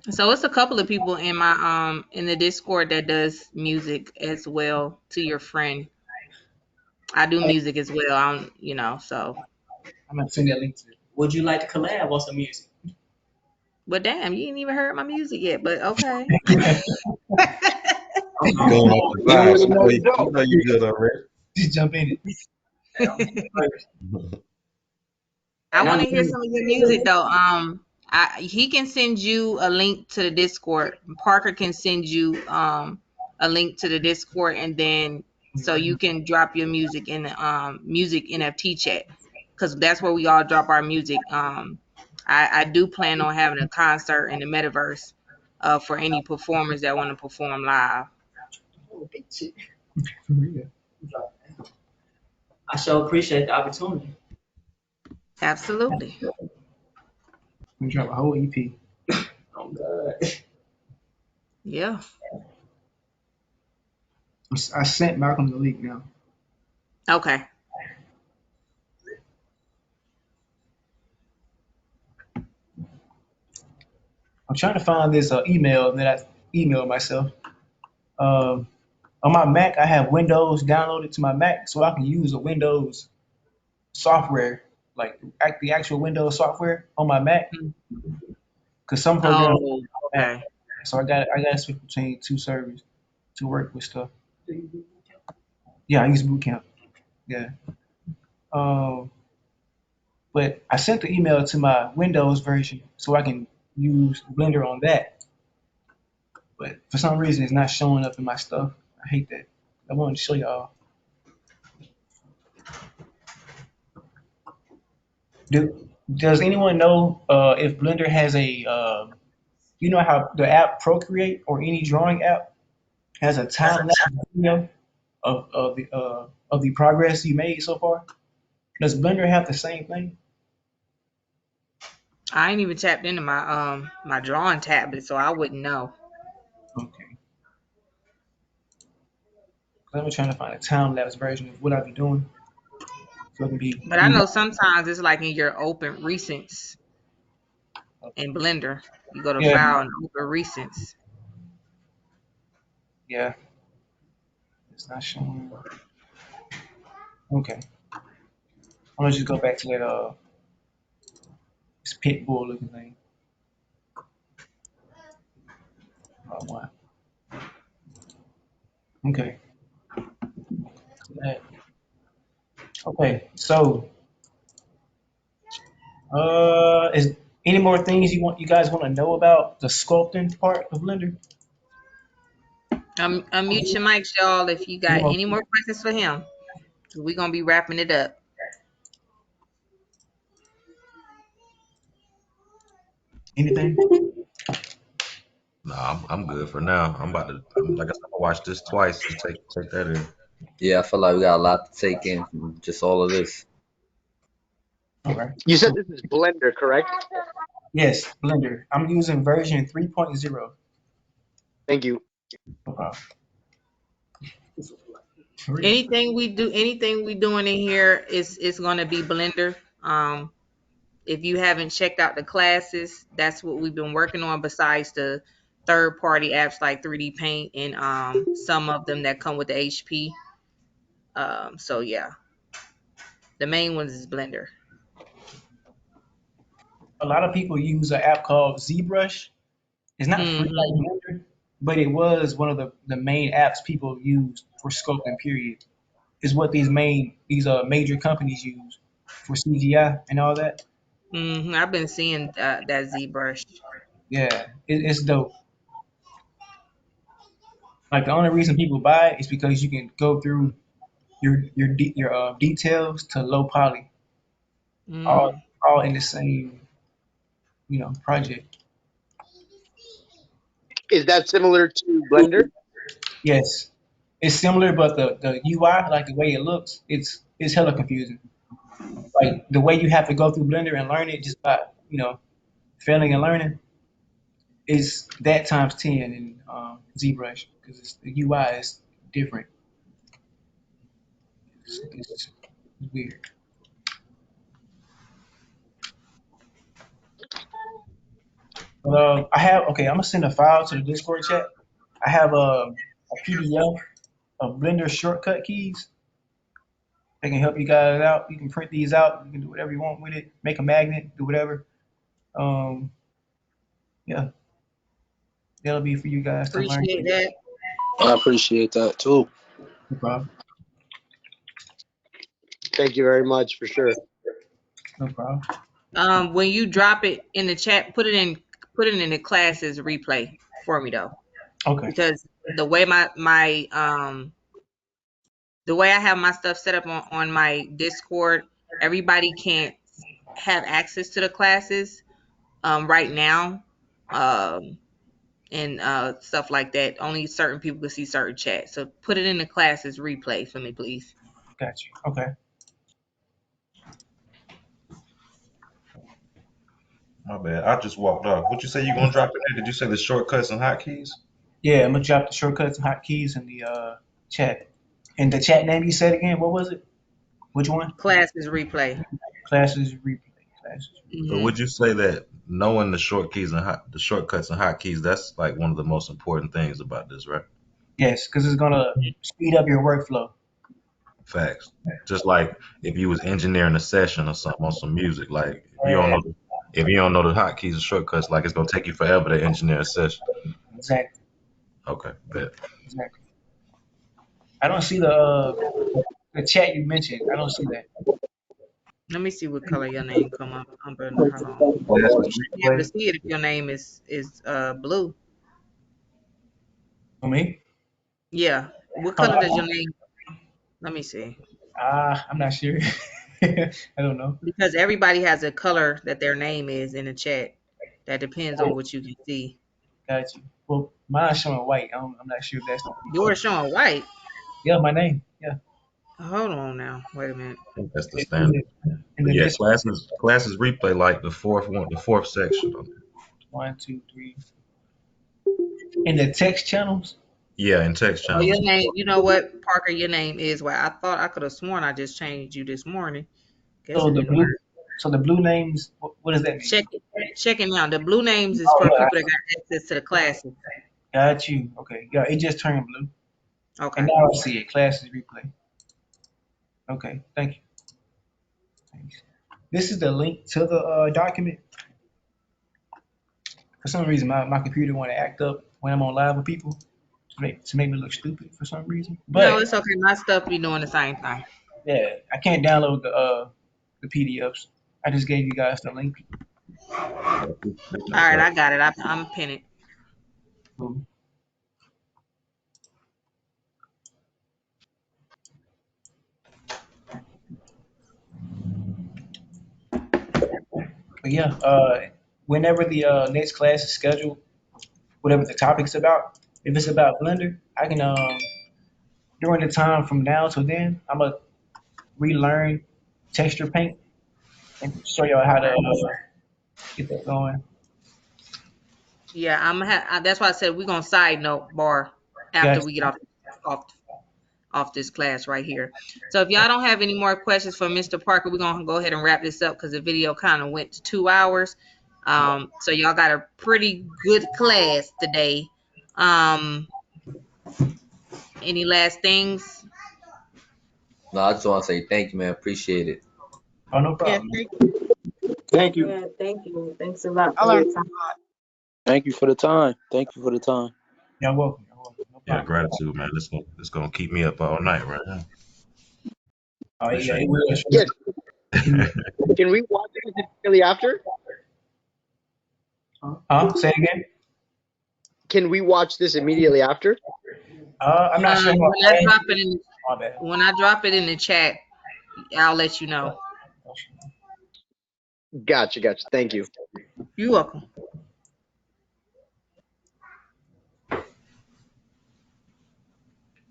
So it's a couple of people in my in the Discord that does music as well to your friend. I do music as well. So I'm gonna send that link to it. Would you like to collab on some music? but damn, you ain't even heard my music yet, but okay. You I'm going on off the You board. vibes. already know the You dope. know you good already. Just jump in it. I'm first. I And want I'm to hear some of your music though. He can send you a link to the Discord. Parker can send you a link to the Discord, and then so you can drop your music in the music NFT chat because that's where we all drop our music. I do plan on having a concert in the metaverse for any performers that want to perform live. oh, big shit. For real. I sure appreciate the opportunity. Absolutely. We drop a whole EP. Oh God. Yeah. I sent Malcolm the link now. Okay. I'm trying to find this email that I emailed myself. Um, on my Mac, I have Windows downloaded to my Mac, so I can use the Windows software, like the actual Windows software on my Mac, because some programs Oh, don't have okay. that. So I got to switch between two servers to work with stuff. Yeah, I use Boot Camp. Yeah. Um, but I sent the email to my Windows version so I can use Blender on that. But for some reason, it's not showing up in my stuff. I hate that. I wanted to show y'all. Does anyone know if Blender has a, you know how the app Procreate or any drawing app has a time lapse video of the progress you made so far? Does Blender have the same thing? I ain't even tapped into my drawing tablet, so I wouldn't know. Okay. 'Cause I'm trying to find a time lapse version of what I be doing so it can be. But I know sometimes it's like in your open recents in Blender. You go to Yeah, File and Open Recents. yeah. It's not showing. Okay. I'm gonna just go back to that this pit bull looking thing. Oh wow. Okay. That- Okay. So Is any more things you guys want to know about the sculpting part of Blender? Unmute your mics, y'all, if you Any got more, any more questions for him. We're gonna be wrapping it up. anything? Nah, I'm good for now. Like I said, I'm gonna watch this twice to take that in. Yeah, I feel like we got a lot to take in from just all of this. All right. You said Cool. this is Blender, correct? Yes, Blender. I'm using version 3.0. Thank you. No problem. For real. Anything we doing in here is gonna be Blender. If you haven't checked out the classes, that's what we've been working on besides the third party apps like 3D Paint and some of them that come with the HP. So yeah, the main ones is Blender. A lot of people use an app called ZBrush. It's not free like Hmm. Blender, but it was one of the main apps people use for sculpting. Period. Is what these major companies use for CGI and all that. I've been seeing that ZBrush. Yeah, it's dope. Like the only reason people buy it is because you can go through your details to low poly, all Mm. all in the same project. Is that similar to Blender? Yes, it's similar, but the UI, like the way it looks, it's hella confusing. Like the way you have to go through Blender and learn it just by failing and learning is that times 10 in ZBrush because the UI is different. It's weird. But I have okay. I'm gonna send a file to the Discord chat. I have a PDF of Blender shortcut keys. They can help you guys out. You can print these out. You can do whatever you want with it. Make a magnet. Do whatever. Um, yeah, that'll be for you guys to learn. Appreciate that. I appreciate that too. No problem. Thank you very much for sure. No problem. When you drop it in the chat, put it in the classes replay for me though, Okay. because the way I have my stuff set up on my Discord, everybody can't have access to the classes right now. Um, and stuff like that. Only certain people can see certain chats. So put it in the classes replay for me, please. Got you. Okay. My bad. I just walked off. What you say you gonna drop in there? Did you say the shortcuts and hotkeys? Yeah, I'm gonna drop the shortcuts and hotkeys in the chat. And the chat name you said again? What was it? Which one? Classes replay. Classes replay. Classes. So Hmm. would you say that knowing the shortcuts and hotkeys, that's like one of the most important things about this, right? Yes, because it's gonna speed up your workflow. Facts. Just like if you was engineering a session or something on some music, like Yeah, if you don't know the hotkeys and shortcuts, like it's gonna take you forever to engineer a session. exactly, Okay, bet. exactly. I don't see the chat you mentioned. I don't see that. Let me see what color your name come up. Hold on. Classes You should be able to replay. see it if your name is blue. For me? Yeah. What color does your Oh, name? Let me see. I'm not sure. I don't know. Because everybody has a color that their name is in the chat. That depends on what you can see. Got you. Well, mine's showing white. I'm not sure if that's Yours showing white. yeah my name. Yeah. Hold on now. Wait a minute. I think that's the In standard. the in But the yeah, Discord. classes replay like the fourth section. One, two, three. In the text channels. Yeah, in text Oh, channels your is the name, fourth. you know what, Parker, your name is white. I thought I could have sworn I just changed you this morning. Guess So it the didn't blue. work. So the blue names. What does that mean? Check it. Check it out. The blue names is Oh for yeah. people that got access to the classes. Got you. Okay. Yeah, it just turned blue. And Okay. now I see it. Classes replay. Okay. Thank you. Thanks. This is the link to the document. For some reason, my computer want to act up when I'm on live with people to make me look stupid for some reason. No, But it's okay. My stuff be doing the same thing. yeah, I can't download the PDFs. I just gave you guys the link. All right, I got it. I'm pinning. Cool. But yeah, whenever the next class is scheduled, whatever the topic's about, if it's about Blender, I can during the time from now to then, I'm gonna relearn texture paint and show y'all how to Okay. get that going. Yeah, that's why I said we're gonna side note bar after Guys, we get off off this class right here. So if y'all don't have any more questions for Mr. Parker, we're gonna go ahead and wrap this up because the video kind of went to 2 hours. So y'all got a pretty good class today. Any last things? No, I just want to say thank you, man. Appreciate it. oh no Yeah, problem. thank you. Thank you. Yeah, thank you. Thanks a lot I for your learned time. a lot. Thank you for the time. Thank you for the time. Y'all welcome. Y'all welcome. No Yeah, problem. gratitude, man. It's gonna keep me up all night right now. Oh yeah, Appreciate it will. Yes. it. Can we watch this immediately after? Say it again. Can we watch this immediately after? I'm not sure how When I fast drop it it is. in My bad. when I drop it in the chat, I'll let you know. Gotcha. Thank you. You're welcome.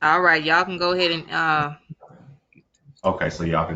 All right, y'all can go ahead and Okay, so y'all can